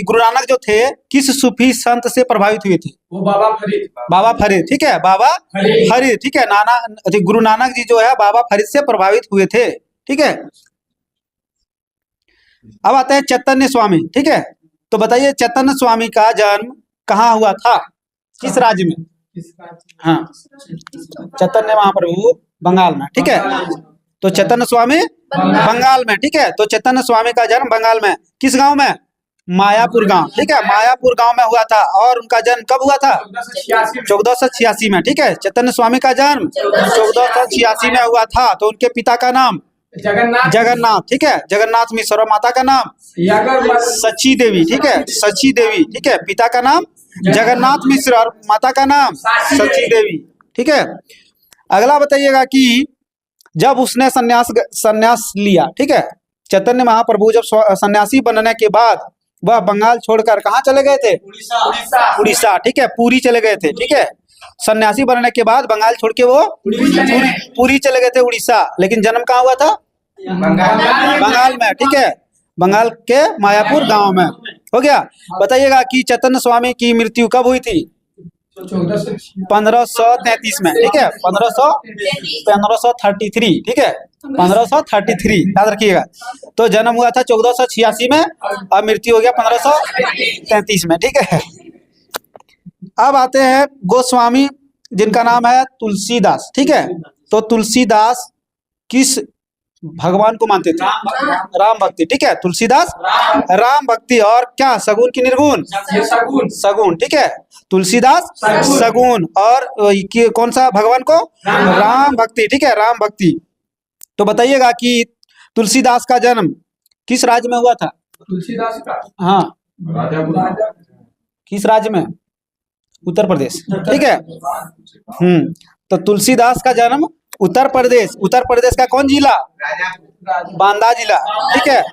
गुरु नानक जो थे किस सूफी संत से प्रभावित हुए थे? वो बाबा फरीद। बाबा फरीद, ठीक है, बाबा फरीद। फरीद, ठीक है। गुरु नानक जी जो है बाबा फरीद से प्रभावित हुए थे, ठीक है। अब आते हैं चैतन्य स्वामी, ठीक है। तो बताइए चैतन्य स्वामी का जन्म कहाँ हुआ था, किस राज्य में? हाँ, चैतन्य महाप्रभु बंगाल में, ठीक है। तो चैतन्य स्वामी बंगाल में, ठीक है। तो चैतन्य स्वामी का जन्म बंगाल में, किस गांव में? मायापुर गांव, ठीक है, मायापुर गांव में हुआ था। और उनका जन्म कब हुआ था? 1486 में, ठीक है। चैतन्य स्वामी का जन्म 1486 में हुआ था। तो उनके पिता का नाम जगन्नाथ, ठीक है, जगन्नाथ मिश्र। और माता का नाम सची देवी, ठीक है, सची देवी, ठीक है। पिता का नाम जगन्नाथ मिश्र और माता का नाम सची देवी, ठीक है। अगला बताइएगा कि जब उसने संन्यास लिया, ठीक है, चैतन्य महाप्रभु जब सन्यासी बनने के बाद वह बंगाल छोड़कर कहाँ चले गए थे? उड़ीसा, ठीक है, पुरी चले गए थे, ठीक है। सन्यासी बनने के बाद बंगाल छोड़ के वो पुरी चले गए थे, उड़ीसा। लेकिन जन्म कहाँ हुआ था? बंगाल में, ठीक है, बंगाल के मायापुर गांव में। हो गया। बताइएगा कि चैतन्य स्वामी की मृत्यु कब हुई थी? 1533 में, ठीक है, 1533, ठीक है, 1533 याद रखिएगा। तो जन्म हुआ था 1486 में और मृत्यु हो गया 1533 में, ठीक है। अब आते हैं गोस्वामी, जिनका नाम है तुलसीदास, ठीक है। तो तुलसीदास किस भगवान को मानते थे? राम भक्ति, ठीक है, तुलसीदास राम भक्ति। और क्या सगुन की निर्गुण? सगुन, ठीक है, तुलसीदास सगुन। और कौन सा भगवान को? राम भक्ति, ठीक है, राम भक्ति। तो बताइएगा कि तुलसीदास का जन्म किस राज्य में हुआ था? तुलसीदास का? हाँ, किस राज्य में? उत्तर प्रदेश, ठीक है। तो तुलसीदास का जन्म उत्तर प्रदेश, उत्तर प्रदेश का कौन जिला? बांदा जिला, ठीक है,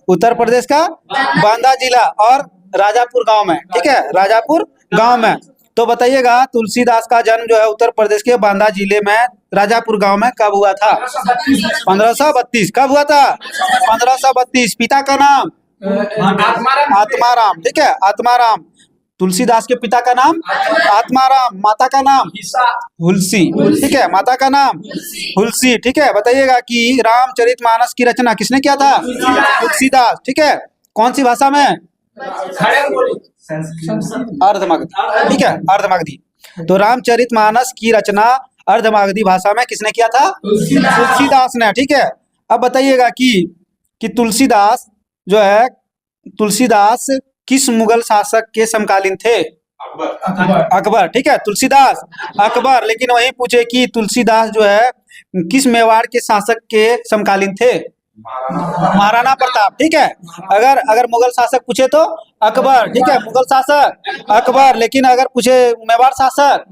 उत्तर प्रदेश का बांदा जिला और राजापुर गांव में, ठीक है, राजापुर गांव में। तो बताइएगा तुलसीदास का जन्म जो है उत्तर प्रदेश के बांदा जिले में राजापुर गांव में कब हुआ था? 1532। कब हुआ था? 1532। पिता का नाम? आत्माराम, ठीक है, आत्माराम। तुलसीदास के पिता का नाम आत्माराम, माता का नाम हुलसी, ठीक है, माता का नाम हुलसी, ठीक है। बताइएगा कि रामचरितमानस की रचना किसने किया था? तुलसीदास, ठीक है। कौन सी भाषा में? अर्धमागधी, ठीक है, अर्धमागधी। तो रामचरितमानस की रचना अर्धमागधी भाषा में किसने किया था? तुलसीदास ने, ठीक है। अब बताइएगा कि तुलसीदास जो है, तुलसीदास किस मुगल शासक के समकालीन थे? अकबर, ठीक है, तुलसीदास अकबर। लेकिन वही पूछे कि तुलसीदास जो है किस मेवाड़ के शासक के समकालीन थे? महाराणा प्रताप, ठीक है। अगर मुगल शासक पूछे तो अकबर, ठीक है, मुगल शासक अकबर। लेकिन अगर पूछे मेवाड़ शासक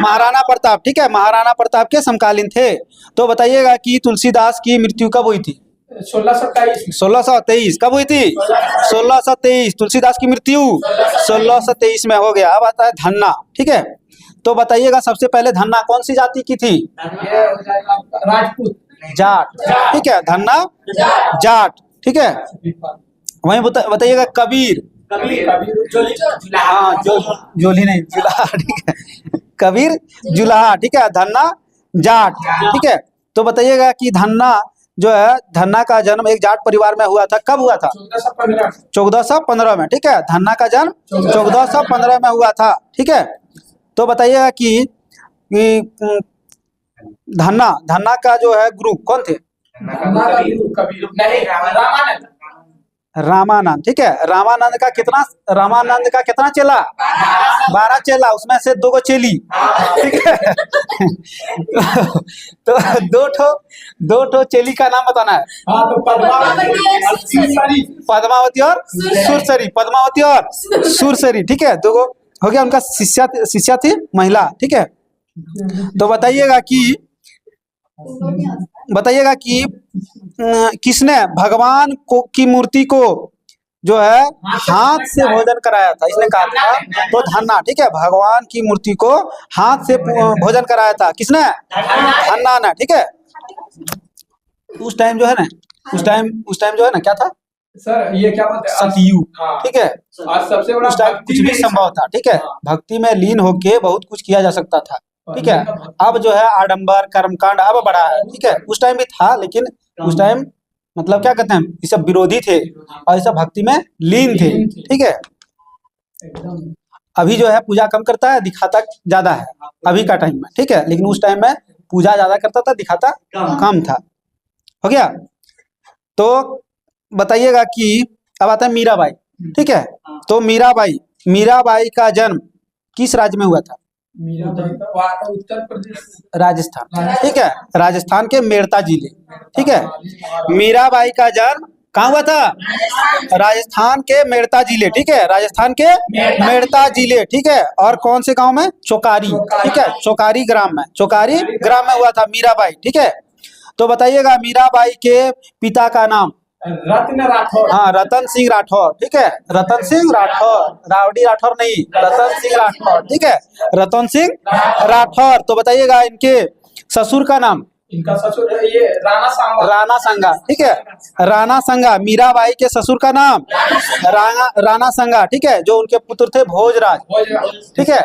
महाराणा प्रताप, ठीक है, महाराणा प्रताप के समकालीन थे। तो बताइएगा कि तुलसीदास की मृत्यु कब हुई थी? 1623। कब हुई थी? 1623। तुलसीदास की मृत्यु 1623 में हो गया। अब आता है धन्ना, ठीक है। तो बताइएगा सबसे पहले धन्ना कौन सी जाति की थी? ये हो जाएगा आपका राजपूत। जाट, ठीक है, धन्ना जाट, ठीक है। वहीं बताइएगा कबीर, हाँ जोली नहीं जुलाहा, ठीक है, कबीर जुलाहा, ठीक है, धन्ना जाट, ठीक है। तो बताइएगा कि धन्ना जो है, धन्ना का जन्म एक जाट परिवार में हुआ था, कब हुआ था? 1415 में, ठीक है, धन्ना का जन्म 1415 में हुआ था, ठीक है। तो बताइएगा कि धन्ना का जो है गुरु कौन थे? रामानंद, ठीक है। रामानंद का कितना चेला? 12 चेला, उसमें से 2 को चेली, ठीक है। तो दो ठो चेली का नाम बताना है। पद्मावती और सुरसरी, पद्मावती और सुरसरी, ठीक है, 2 हो गया। उनका शिष्या थी महिला, ठीक है। तो बताइएगा कि किसने भगवान की मूर्ति को जो है हाथ से भोजन कराया था? इसने कहा था तो धन्ना, ठीक है, भगवान की मूर्ति को हाथ से भोजन कराया था, किसने? धन्ना ने, ठीक है। उस टाइम जो है ना क्या था सर? ये क्या बोलते हैं? सतयुग, ठीक है। आज सबसे बड़ा उस टाइम कुछ भी संभव था, ठीक है, भक्ति में लीन होके बहुत कुछ किया जा सकता था, ठीक है। अब जो है आडंबर कर्मकांड अब बड़ा है, ठीक है। उस टाइम भी था, लेकिन उस टाइम मतलब क्या कहते हैं, ये सब विरोधी थे और ये सब भक्ति में लीन थे, ठीक है। अभी जो है पूजा कम करता है, दिखाता ज्यादा है अभी का टाइम में, ठीक है, लेकिन उस टाइम में पूजा ज्यादा करता था, दिखाता कम था। हो गया। तो बताइएगा कि अब आता है मीराबाई, ठीक है। तो मीराबाई का जन्म किस राज्य में हुआ था? उत्तर प्रदेश, राजस्थान, ठीक है, राजस्थान के मेड़ता जिले, ठीक है। मीराबाई का जन्म कहाँ हुआ था? राजस्थान के मेड़ता जिले, ठीक है, राजस्थान के मेड़ता जिले, ठीक है। और कौन से गांव में? चौकारी, ठीक है, चौकारी ग्राम में हुआ था मीराबाई, ठीक है। तो बताइएगा मीराबाई के पिता का नाम? रत्न राठौर। हाँ, रतन सिंह राठौर, ठीक है, रतन सिंह राठौर, रावड़ी राठौर नहीं, रतन सिंह राठौर, ठीक है, रतन सिंह राठौर। तो बताइएगा इनके ससुर का नाम? इनका ससुर ये राणा संगा, ठीक है, राणा संगा। मीराबाई के ससुर का नाम राणा संगा, ठीक है, जो उनके पुत्र थे भोजराज, ठीक है।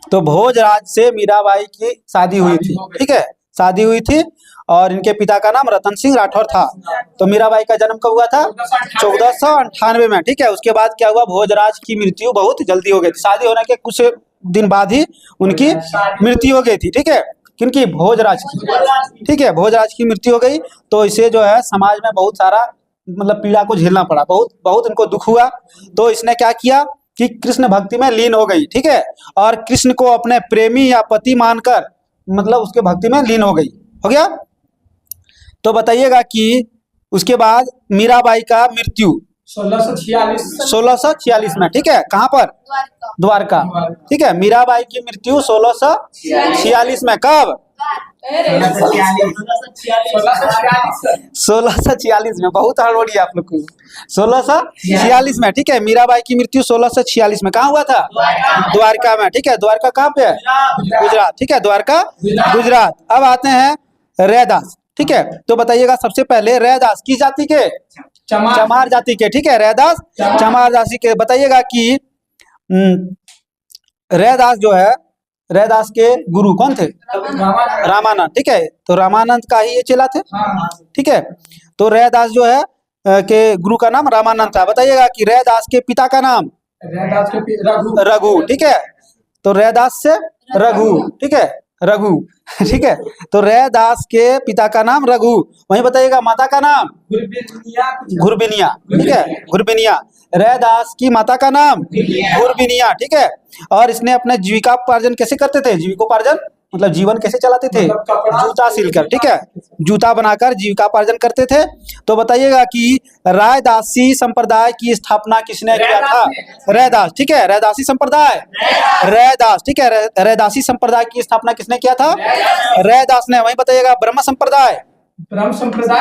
तो भोजराज से मीराबाई की शादी हुई थी, ठीक है, शादी हुई थी, और इनके पिता का नाम रतन सिंह राठौर था। तो मीराबाई का जन्म कब हुआ था? 1498 में, ठीक है। उसके बाद क्या हुआ? भोजराज की मृत्यु बहुत जल्दी हो गई थी, शादी होने के कुछ दिन बाद ही उनकी मृत्यु हो गई थी, ठीक है। किनकी? भोजराज की, ठीक है, भोजराज की मृत्यु हो गई। तो इसे जो है समाज में बहुत सारा मतलब पीड़ा को झेलना पड़ा, बहुत इनको दुख हुआ। तो इसने क्या किया कि कृष्ण भक्ति में लीन हो गई, ठीक है, और कृष्ण को अपने प्रेमी या पति मानकर मतलब उसके भक्ति में लीन हो गई। हो गया। तो बताइएगा कि उसके बाद मीराबाई का मृत्यु 1646 में, ठीक है, कहाँ पर? द्वारका, ठीक है। मीराबाई की मृत्यु 1646 में, कब? 1646 में, बहुत हड़बड़ी है आप लोग को। 1646 में, ठीक है, मीराबाई की मृत्यु 1646 में कहाँ हुआ था? द्वारका में, ठीक है। द्वारका कहाँ पे है? गुजरात, ठीक है, द्वारका गुजरात। अब आते हैं रैदास, ठीक है। तो बताइएगा सबसे पहले रैदास किस जाति के? चमार जाति के, ठीक है, रैदास चमार जाति के। बताइएगा कि रैदास जो है, रैदास के गुरु कौन थे? रामानंद, ठीक है। तो रामानंद का ही ये चेला थे, ठीक है। तो रैदास जो है के गुरु का नाम रामानंद था। बताइएगा कि रैदास के पिता का नाम? रघु, ठीक है। तो रैदास से रघु, ठीक है, रघु, ठीक है। तो रैदास के पिता का नाम रघु। वहीं बताइएगा माता का नाम? घुरबिनिया, ठीक है, घुरबिनिया। रैदास की माता का नाम घुरबिनिया, ठीक है। और इसने अपने जीविकापार्जन कैसे करते थे? जीविकोपार्जन मतलब जीवन कैसे चलाते थे? जूता सिलकर, ठीक है, जूता बनाकर जीविकापार्जन करते थे। तो बताइएगा कि रैदासी संप्रदाय की स्थापना किसने किया था? रैदास, ठीक है, रैदासी संप्रदाय, रैदास, ठीक है, रैदासी संप्रदाय की स्थापना किसने किया था? रैदास ने। वहीं बताइएगा ब्रह्म संप्रदाय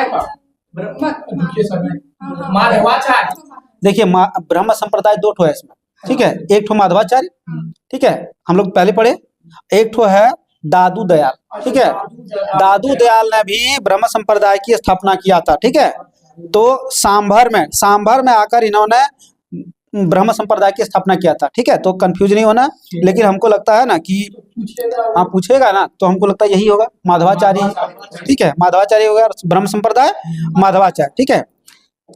का माधवाचार्य। देखिए ब्रह्म संप्रदाय 2 ठो है इसमें, ठीक है, एक ठो माधवाचार्य, ठीक है, हम लोग पहले पढ़े एक ठो है दादू दयाल, ठीक है। दादू दयाल ने भी ब्रह्म संप्रदाय की स्थापना किया था, ठीक है। तो सांभर में आकर इन्होंने ब्रह्म संप्रदाय की स्थापना किया था, ठीक है। तो कंफ्यूज नहीं होना, लेकिन हमको लगता है ना कि हाँ पूछेगा ना, तो हमको लगता है यही होगा, माधवाचार्य, ठीक है। माधवाचार्य होगा, ब्रह्म संप्रदाय माधवाचार्य, ठीक है।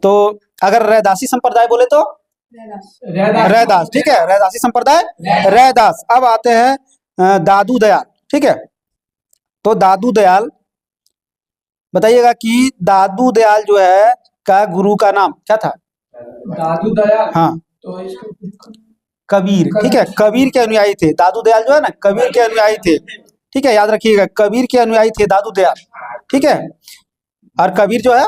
तो अगर रैदासी संप्रदाय बोले तो रैदास, ठीक है। रैदासी संप्रदाय रैदास। अब आते हैं दादू दयाल, ठीक है। तो दादू दयाल बताइएगा कि दादू दयाल जो है का गुरु का नाम क्या था? दादू दयाल। हाँ, तो इसको कबीर, ठीक है। कबीर के अनुयायी थे दादू दयाल, जो है ना कबीर के अनुयायी थे, ठीक है। याद रखिएगा, कबीर के अनुयायी थे दादू दयाल, ठीक है। और कबीर जो है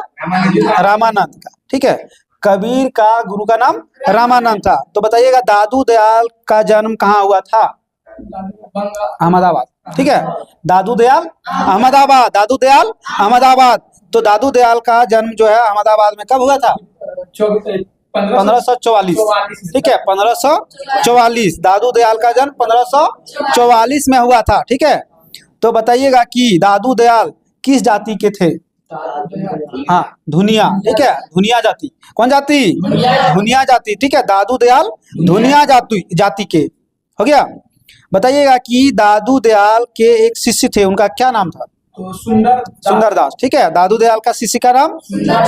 रामानंद का, ठीक है। कबीर का गुरु का नाम रामानंद था। तो बताइएगा दादू दयाल का जन्म कहाँ हुआ था? अहमदाबाद, ठीक है। दादू दयाल अहमदाबाद, दादू दयाल अहमदाबाद। तो दादू दयाल का जन्म जो है अहमदाबाद में कब हुआ था? 1544, ठीक है। 1544 दादू दयाल का जन्म 1544 में हुआ था, ठीक है। तो बताइएगा कि दादू दयाल किस जाति के थे? हाँ, धुनिया, ठीक है। धुनिया जाति। कौन जाति? धुनिया जाति, ठीक है। दादू दयाल धुनिया जाति के, हो गया। बताइएगा कि दादू दयाल के एक शिष्य थे, उनका क्या नाम था? तो सुंदरदास, ठीक है। दादू दयाल का शिष्य का नाम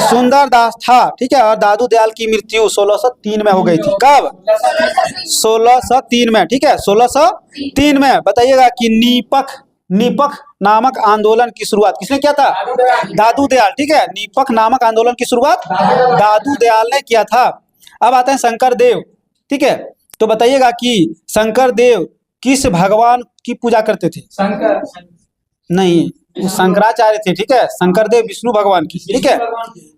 सुंदरदास था, ठीक है। और दादू दयाल की मृत्यु 1603 में हो गई थी। कब? 1603 में, ठीक है। 1603 में। बताइएगा कि नीपख नामक आंदोलन की शुरुआत किसने किया था? दादू दयाल, ठीक है। नीपख नामक आंदोलन की शुरुआत दादू दयाल ने किया था। अब आते हैं शंकर देव, ठीक है। तो बताइएगा कि शंकर देव किस भगवान की पूजा करते थे? शंकर नहीं, वो शंकराचार्य थे, ठीक है। शंकर देव विष्णु भगवान की, ठीक है।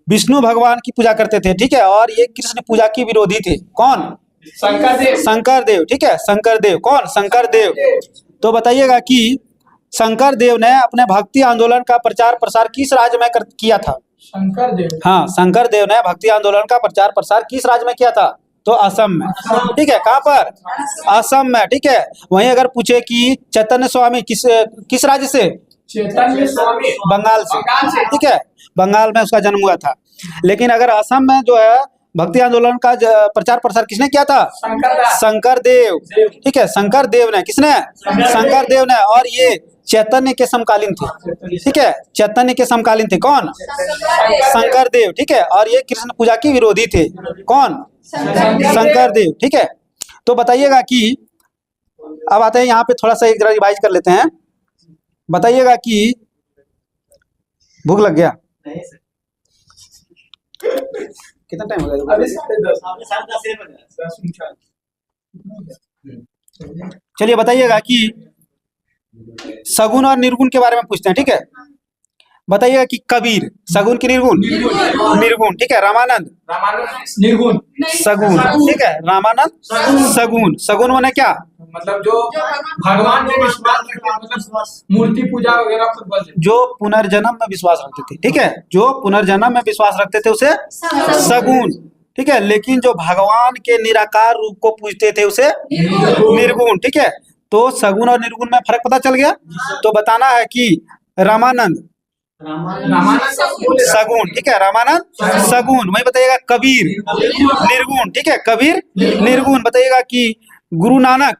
विष्णु भगवान की पूजा करते थे, ठीक है। और ये कृष्ण पूजा की विरोधी थे। कौन? शंकर देव, ठीक है। शंकर देव, कौन? शंकर देव। तो बताइएगा कि शंकर देव ने अपने भक्ति आंदोलन का प्रचार प्रसार किस राज्य में किया था? शंकर देव, हाँ, शंकर देव ने भक्ति आंदोलन का प्रचार प्रसार किस राज्य में किया था? तो असम में, ठीक है। कहाँ पर? असम में, ठीक है। वहीं अगर पूछे कि चैतन्य स्वामी किस राज्य से? चैतन्य स्वामी बंगाल से, ठीक है। बंगाल में उसका जन्म हुआ था। लेकिन अगर असम में जो है भक्ति आंदोलन का प्रचार प्रसार किसने किया था? शंकर देव, ठीक है। शंकर देव ने, किसने? शंकर देव ने। और ये चैतन्य के समकालीन थे, ठीक है। चैतन्य के समकालीन थे। कौन? शंकर देव, ठीक है। और ये कृष्ण पूजा की विरोधी थे। कौन? शंकर देव, ठीक है। तो बताइएगा कि अब आते हैं यहाँ पे, थोड़ा सा एक जरा रिवाइज कर लेते हैं। बताइएगा कि भूख लग गया? कितना टाइम हो गया? अभी 10:30। चलिए बताइएगा कि सगुन और निर्गुण के बारे में पूछते हैं, ठीक है। बताइएगा कि कबीर सगुन की निर्गुण, ठीक है। रामानंद निर्गुण, सगुन, ठीक है। रामानंद सगुन। सगुन माने क्या? मतलब जो भगवान में विश्वास रखते, मतलब मूर्ति पूजा वगैरह खुद बोलते, जो पुनर्जन्म में विश्वास रखते थे, ठीक है। जो पुनर्जन्म में विश्वास रखते थे उसे सगुन, ठीक है। लेकिन जो भगवान के निराकार रूप को पूजते थे उसे निर्गुण, ठीक है। तो सगुन और निर्गुण में फर्क पता चल गया। तो बताना है कि रामानंद सगुन, ठीक है। रामानंद सगुन। वही बताइएगा कबीर निर्गुण, ठीक है। कबीर निर्गुण। बताइएगा कि गुरु नानक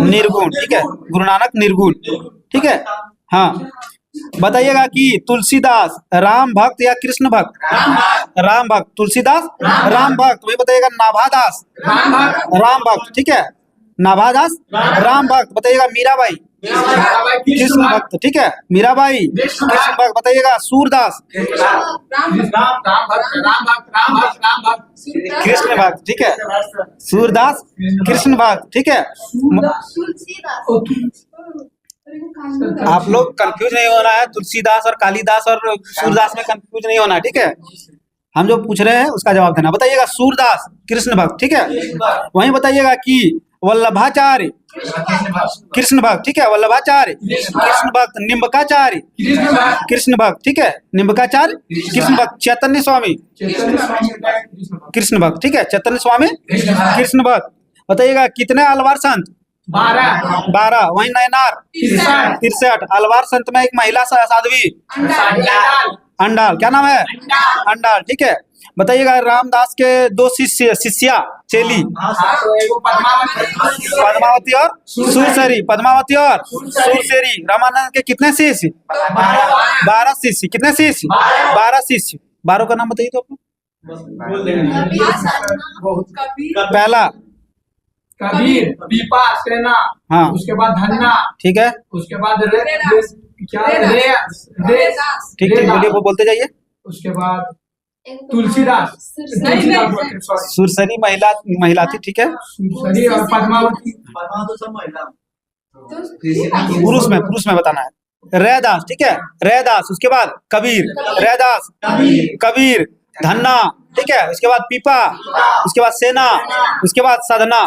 निर्गुण, ठीक है। गुरु नानक निर्गुण, ठीक है। हाँ, बताइएगा कि तुलसीदास राम भक्त या कृष्ण भक्त? राम भक्त। तुलसीदास राम भक्त। वही बताइएगा नाभादास राम भक्त, ठीक है। नाभादास राम भक्त। बताइएगा मीराबाई कृष्ण भक्त, ठीक है। मीराबाई कृष्ण भक्त। बताइएगा सूरदास कृष्ण भक्त, ठीक है। सूरदास कृष्ण भक्त, ठीक है। आप लोग कंफ्यूज नहीं होना है, तुलसीदास और कालिदास और सूरदास में कंफ्यूज नहीं होना है, ठीक है। हम जो पूछ रहे हैं उसका जवाब देना। बताइएगा सूरदास कृष्ण भक्त, ठीक है। वहीं बताइएगा कि वल्लभाचार्य कृष्ण भक्त, ठीक है। वल्लभाचार्य कृष्ण भक्त। निम्बकाचार्य कृष्ण भक्त, ठीक है। निम्बकाचार्य कृष्ण भक्त। चैतन्य स्वामी कृष्ण भक्त, ठीक है। चैतन्य स्वामी कृष्ण भक्त। बताइएगा कितने अलवार संत? 12 12, वहीं नयनार 63 63, अलवार संत में एक महिला साध्वी अंडाल अंडाल, क्या नाम है? अंडाल, ठीक है। बताइएगा रामदास के दो शिष्या चेली, तो एगो पद्मावती पद्मावती और सुरसरी, पद्मावती और सुरसरी। रामानंद के कितने शिष्य? 12 शिष्य। कितने शिष्य? 12 शिष्य। 12 का नाम बताइए तो आपको। पहला कबीर, दीपा, सेना, हाँ उसके बाद धन्ना, ठीक है, उसके बाद क्या ठीक ठीक, बोलिए, वो बोलते जाइए। उसके बाद तुलसीदास बोलते हैं, sorry। सुरसरी महिला थी, ठीक है। सुरसरी और पद्मावती पुरुष में बताना है। रैदास, ठीक है, रैदास। उसके बाद कबीर, रैदास, कबीर, धन्ना, ठीक है। उसके बाद पीपा, उसके बाद सेना, उसके बाद साधना,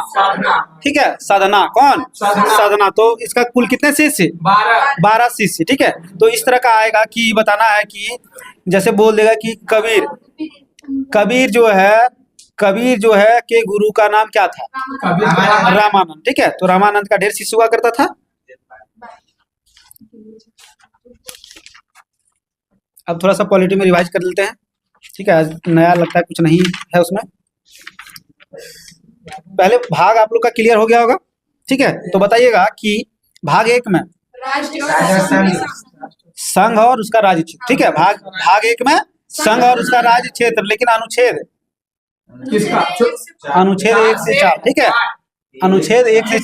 ठीक है। साधना कौन? साधना। तो इसका कुल कितने शिष्य? 12 शिष्य, ठीक है। तो इस तरह का आएगा कि बताना है कि जैसे बोल देगा कि कबीर जो है के गुरु का नाम क्या था? रामानंद, ठीक है। तो रामानंद का ढेर शिष्य हुआ करता था। अब थोड़ा सा पॉलिटी में रिवाइज कर लेते हैं, ठीक है। नया लगता है कुछ नहीं है उसमें। पहले भाग आप लोग का क्लियर हो गया होगा, ठीक है। तो बताइएगा कि भाग 1 में संघ और उसका राज्य क्षेत्र, ठीक है। भाग 1 में संघ और उसका राज्य क्षेत्र, लेकिन अनुच्छेद 1 से 4, ठीक है। अनुच्छेद 1 से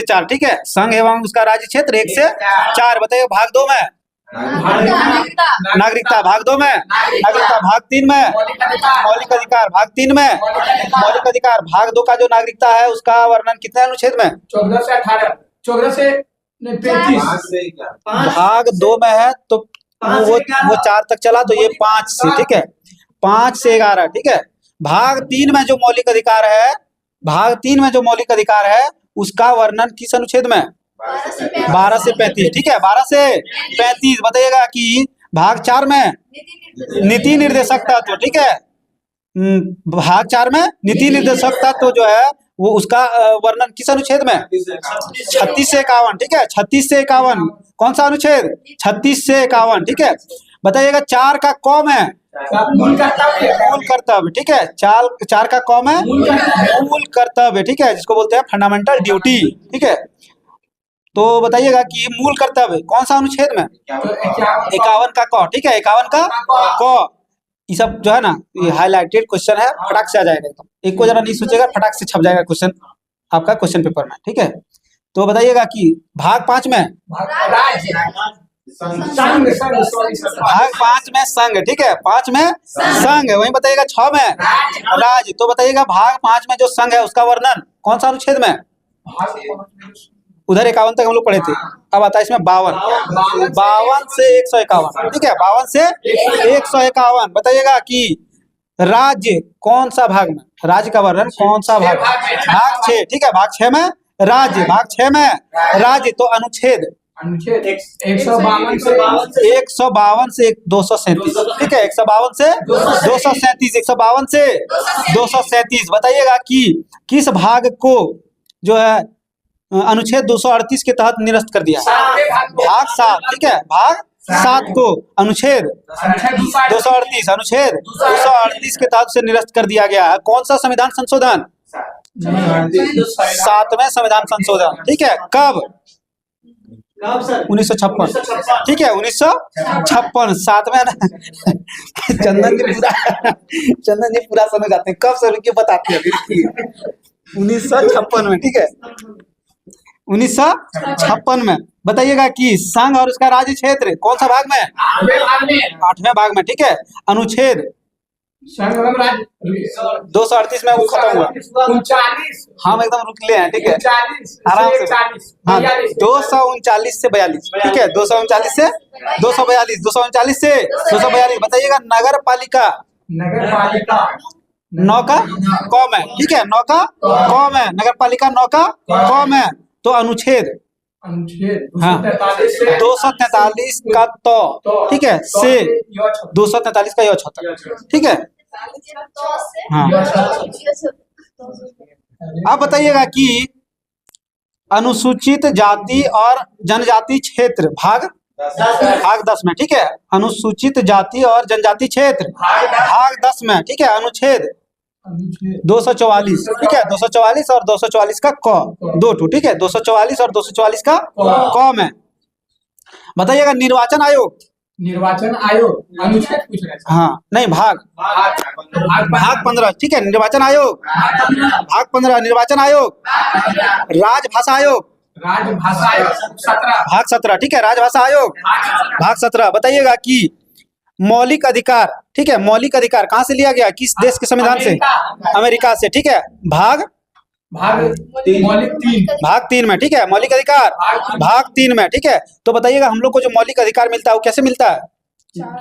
4, ठीक है। संघ एवं उसका राज्य क्षेत्र 1 से 4। बताइए भाग 2 में नागरिकता, भाग 2 में नागरिकता, भाग 3 में मौलिक अधिकार, भाग 3 में मौलिक अधिकार। भाग 2 का जो नागरिकता है उसका वर्णन कितने अनुच्छेद में? 14 से 18, 14 से 35। भाग 2 में है तो वो 4 तक चला, तो ये 5 से, ठीक है, 5 से 11, ठीक है। भाग 3 में जो मौलिक अधिकार है, भाग 3 में जो मौलिक अधिकार है उसका वर्णन किस अनुच्छेद में? 12 से 35, ठीक है। 12 से 35। बताइएगा कि भाग 4 में नीति निर्देशक तत्व, ठीक है। भाग 4 में नीति निर्देशक तत्व जो है वो उसका वर्णन किस अनुच्छेद में? 36 से 51, ठीक है। 36 से 51 कौन सा अनुच्छेद? 36 से 51, ठीक है। बताइएगा 4 का कौम है मूल कर्तव्य, ठीक है। 4 का कौम है मूल कर्तव्य, ठीक है, जिसको बोलते हैं फंडामेंटल ड्यूटी, ठीक है। तो बताइएगा कि मूल कर्तव्य कौन सा अनुच्छेद में? 51 का क, ठीक है, 51 का क। ये सब जो है ना, ये हाईलाइटेड क्वेश्चन है, फटाक से आ जाएगा एकदम। एक को जरा नहीं सोचेगा, फटाक से छप जाएगा क्वेश्चन आपका क्वेश्चन पेपर में, ठीक है। तो बताइएगा कि भाग 5 में भाग 5 में संघ, ठीक है, 5 में संघ। वहीं बताइएगा 6 में राज्य। तो बताइएगा भाग 5 में जो संघ है उसका वर्णन कौन सा अनुच्छेद में? उधर 51 तक हम लोग पढ़े थे, अब आता है इसमें 52 से 151, ठीक है, 52 से 151। बताइएगा कि राज्य कौन सा भाग में? राज्य का वर्णन कौन सा भाग में? भाग 6, ठीक है, भाग 6 में राज्य, भाग 6 में राज्य। तो अनुच्छेद 152 से 237, ठीक है, 152 से 237, 152 से 237। बताइएगा कि किस भाग को जो है अनुच्छेद 238 के तहत निरस्त कर दिया? भाग 7, ठीक है, भाग 7 को अनुच्छेद 238, अनुच्छेद 238 के तहत से निरस्त कर दिया गया है। कौन सा संविधान संशोधन? 7वें संविधान संशोधन, ठीक है। कब? 1956, ठीक है, 1956, 7वें। चंदन जी पूरा समझ आते हैं, कब सर क्यों बताते हैं? 1956 में, ठीक है, 1956 में। बताइएगा कि संघ और उसका राज्य क्षेत्र कौन सा भाग में? 8वें भाग में, ठीक है। अनुच्छेद 238 में वो खत्म हुआ। 39, हम एकदम रुकले हैं, ठीक है, आराम से। हाँ, 239 से 42, ठीक है, 239 से 242, 239 से 242। बताइएगा नगर पालिका 9 का कौम है, ठीक है, 9 का कौम है, नगर पालिका 9 का कौम है। तो अनुच्छेद हाँ 243 का तो, ठीक है, से 243 का यह 76, ठीक है। हाँ, आप बताइएगा कि अनुसूचित जाति और जनजाति क्षेत्र भाग 10 में, ठीक है। अनुसूचित जाति और जनजाति क्षेत्र भाग 10 में, ठीक है। अनुच्छेद 244, ठीक है। 244 और 244 का क, दो ठो, ठीक है। 244 और 244 का क में बताइएगा। निर्वाचन आयोग, निर्वाचन आयोग अनुच्छेद पूछ रहे हैं। हाँ नहीं, भाग 15, ठीक है। निर्वाचन आयोग भाग 15, निर्वाचन आयोग। राजभाषा आयोग राजभाषा आयोग 17 भाग 17, ठीक है। राजभाषा आयोग भाग 17 बताइएगा कि मौलिक अधिकार, ठीक है। मौलिक अधिकार कहाँ से लिया गया, किस देश के संविधान से? अमेरिका से, ठीक है। भाग मौलिक 3 भाग 3 में, ठीक है। मौलिक अधिकार भाग 3 में, ठीक है। तो बताइएगा हम लोग को जो मौलिक अधिकार मिलता है वो कैसे मिलता है?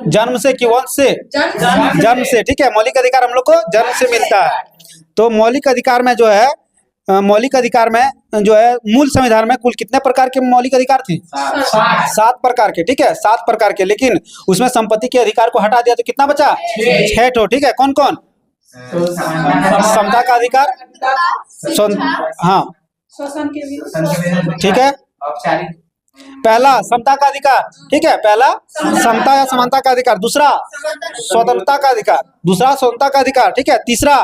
जन्म से कि वंश से? जन्म से, ठीक है। मौलिक अधिकार हम लोग को जन्म से मिलता है। तो मौलिक अधिकार में जो है, मौलिक अधिकार में जो है, मूल संविधान में कुल कितने प्रकार के मौलिक अधिकार थे? 7 प्रकार के, ठीक है। 7 प्रकार के, लेकिन उसमें संपत्ति के अधिकार को हटा दिया तो कितना बचा? 6 ठो, ठीक है। कौन कौन? समता का अधिकार, हाँ शोषण के विरुद्ध, ठीक है। पहला समता का अधिकार, ठीक है। पहला समता या समानता का अधिकार। दूसरा स्वतंत्रता का अधिकार, दूसरा स्वतंत्रता का अधिकार, ठीक है। तीसरा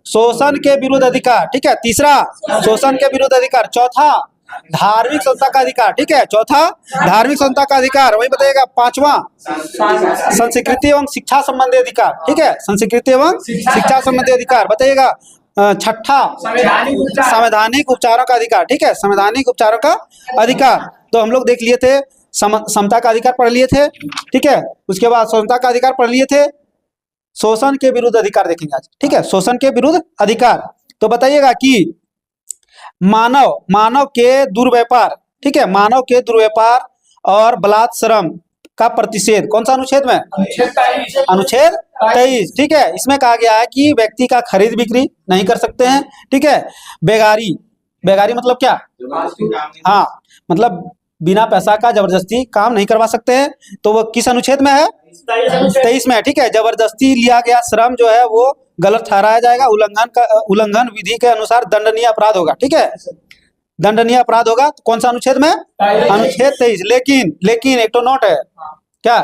शोषण के विरुद्ध अधिकार, ठीक है। तीसरा शोषण के विरुद्ध अधिकार। चौथा धार्मिक स्वतंत्रता का अधिकार, ठीक है। चौथा धार्मिक स्वतंत्रता का अधिकार, वही बताइएगा। पांचवा संस्कृति एवं शिक्षा संबंधी अधिकार, ठीक है। संस्कृति एवं शिक्षा संबंधी अधिकार बताइएगा। छठा संवैधानिक उपचारों का अधिकार, ठीक है। संवैधानिक उपचारों का अधिकार। तो हम लोग देख लिए थे, समता का अधिकार पढ़ लिए थे, ठीक है। उसके बाद स्वतंत्रता का अधिकार पढ़ लिए थे। शोषण के विरुद्ध अधिकार देखेंगे आज, ठीक है। शोषण के विरुद्ध अधिकार। तो बताइएगा कि मानव के दुर्व्यापार, ठीक है। मानव के दुर्व्यापार और बलात् श्रम का प्रतिषेध कौन सा अनुच्छेद में? अनुच्छेद 23, ठीक है। इसमें कहा गया है कि व्यक्ति का खरीद बिक्री नहीं कर सकते हैं, ठीक है। बेगारी, बेगारी मतलब क्या? हाँ, मतलब बिना पैसा का जबरदस्ती काम नहीं करवा सकते हैं। तो वो किस अनुच्छेद में है? 23 में, ठीक है। जबरदस्ती लिया गया श्रम जो है वो गलत ठहराया जाएगा। उल्लंघन विधि के अनुसार दंडनीय अपराध होगा, ठीक है। दंडनीय अपराध होगा। तो कौन सा अनुच्छेद में? अनुच्छेद 23। लेकिन एक तो नोट है, क्या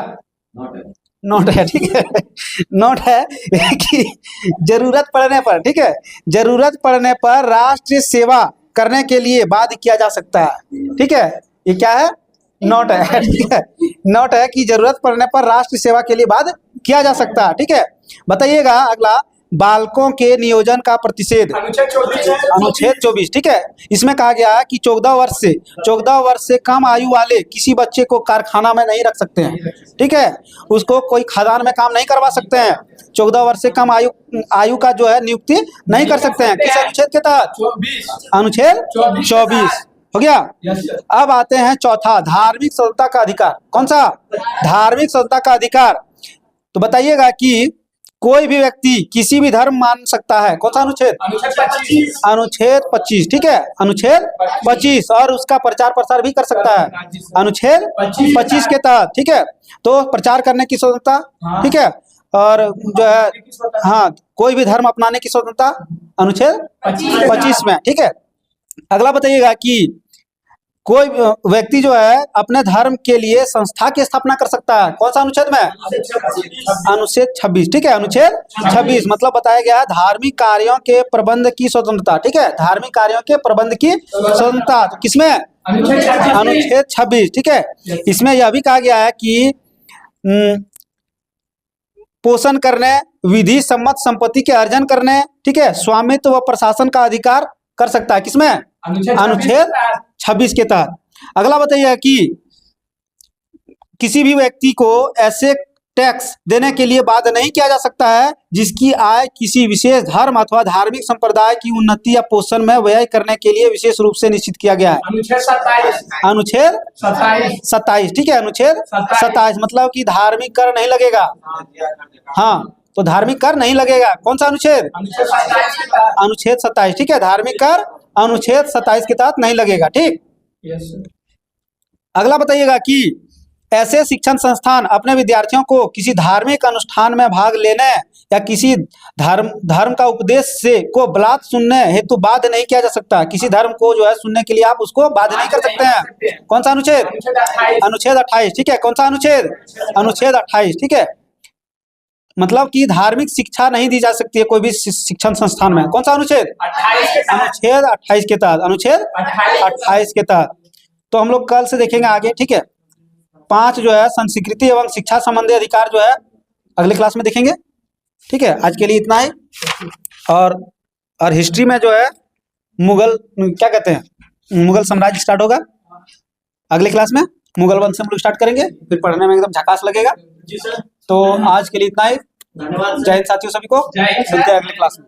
नोट है, ठीक है। नोट है कि जरूरत पड़ने पर, ठीक है, जरूरत पड़ने पर राष्ट्र सेवा करने के लिए बाध्य किया जा सकता है, ठीक है। ये क्या है? नोट है, ठीक है। नोट है कि जरूरत पड़ने पर राष्ट्र सेवा के लिए बाध्य किया जा सकता है, ठीक है। बताइएगा अगला, बालकों के नियोजन का प्रतिषेध अनुच्छेद 24, ठीक है। इसमें कहा गया है कि 14 वर्ष से कम आयु वाले किसी बच्चे को कारखाना में नहीं रख सकते हैं, ठीक है। उसको कोई खदान में काम नहीं करवा सकते हैं। 14 वर्ष से कम आयु का जो है नियुक्ति नहीं कर सकते हैं। किस अनुच्छेद के तहत? अनुच्छेद 24 हो गया। अब आते हैं चौथा, धार्मिक स्वतंत्रता का अधिकार। कौन सा? धार्मिक स्वतंत्रता का अधिकार। तो बताइएगा कि कोई भी व्यक्ति किसी भी धर्म मान सकता है। कौन सा अनुच्छेद? अनुच्छेद 25, ठीक है। अनुच्छेद 25, और उसका प्रचार प्रसार भी कर सकता है अनुच्छेद 25 के तहत, ठीक है। तो प्रचार करने की स्वतंत्रता, ठीक है। और जो है, हाँ, कोई भी धर्म अपनाने की स्वतंत्रता अनुच्छेद 25 में, ठीक है। अगला बताइएगा कि कोई व्यक्ति जो है अपने धर्म के लिए संस्था की स्थापना कर सकता है। कौन सा अनुच्छेद में? अनुच्छेद 26, ठीक है। अनुच्छेद 26 मतलब बताया गया है धार्मिक कार्यों के प्रबंध की स्वतंत्रता, ठीक है। धार्मिक कार्यों के प्रबंध की स्वतंत्रता तो किसमें? अनुच्छेद 26, ठीक है। इसमें यह भी कहा गया है कि पोषण करने, विधि सम्मत संपत्ति के अर्जन करने, ठीक है, स्वामित्व व प्रशासन का अधिकार कर सकता है। किसमें? अनुच्छेद 26 के तहत। अगला बताइए कि किसी भी व्यक्ति को ऐसे टैक्स देने के लिए बाध्य नहीं किया जा सकता है जिसकी आय किसी विशेष धर्म अथवा धार्मिक संप्रदाय की उन्नति या पोषण में व्यय करने के लिए विशेष रूप से निश्चित किया गया है। अनुच्छेद 27, ठीक है। अनुच्छेद 27 मतलब कि धार्मिक कर नहीं लगेगा। हाँ, तो धार्मिक कर नहीं लगेगा। कौन सा अनुच्छेद? अनुच्छेद 27, ठीक है। धार्मिक कर अनुच्छेद 27 के तहत नहीं लगेगा, ठीक। अगला बताइएगा कि ऐसे शिक्षण संस्थान अपने विद्यार्थियों को किसी धार्मिक अनुष्ठान में भाग लेने या किसी धर्म का उपदेश से को बलात् सुनने हेतु बाध्य नहीं किया जा सकता। किसी धर्म को जो है सुनने के लिए आप उसको बाध्य नहीं कर सकते हैं। कौन सा अनुच्छेद? अनुच्छेद 28। ठीक है, कौन सा अनुच्छेद? अनुच्छेद 28। ठीक है, मतलब कि धार्मिक शिक्षा नहीं दी जा सकती है कोई भी शिक्षण संस्थान में। कौन सा अनुच्छेद? अनुच्छेद 28 के तहत। अनुच्छेद 28 के तहत। तो हम लोग कल से देखेंगे आगे। ठीक है, 5 जो है संस्कृति एवं शिक्षा संबंधी अधिकार जो है अगले क्लास में देखेंगे। ठीक है, आज के लिए इतना ही। और हिस्ट्री में जो है मुगल क्या कहते हैं, मुगल साम्राज्य स्टार्ट होगा अगले क्लास में। मुगल वंश से हम लोग स्टार्ट करेंगे, फिर पढ़ने में एकदम झकास लगेगा। जी सर। तो आज के लिए इतना ही। धन्यवाद। जय हिंद साथियों सभी को, मिलते हैं अगले क्लास में।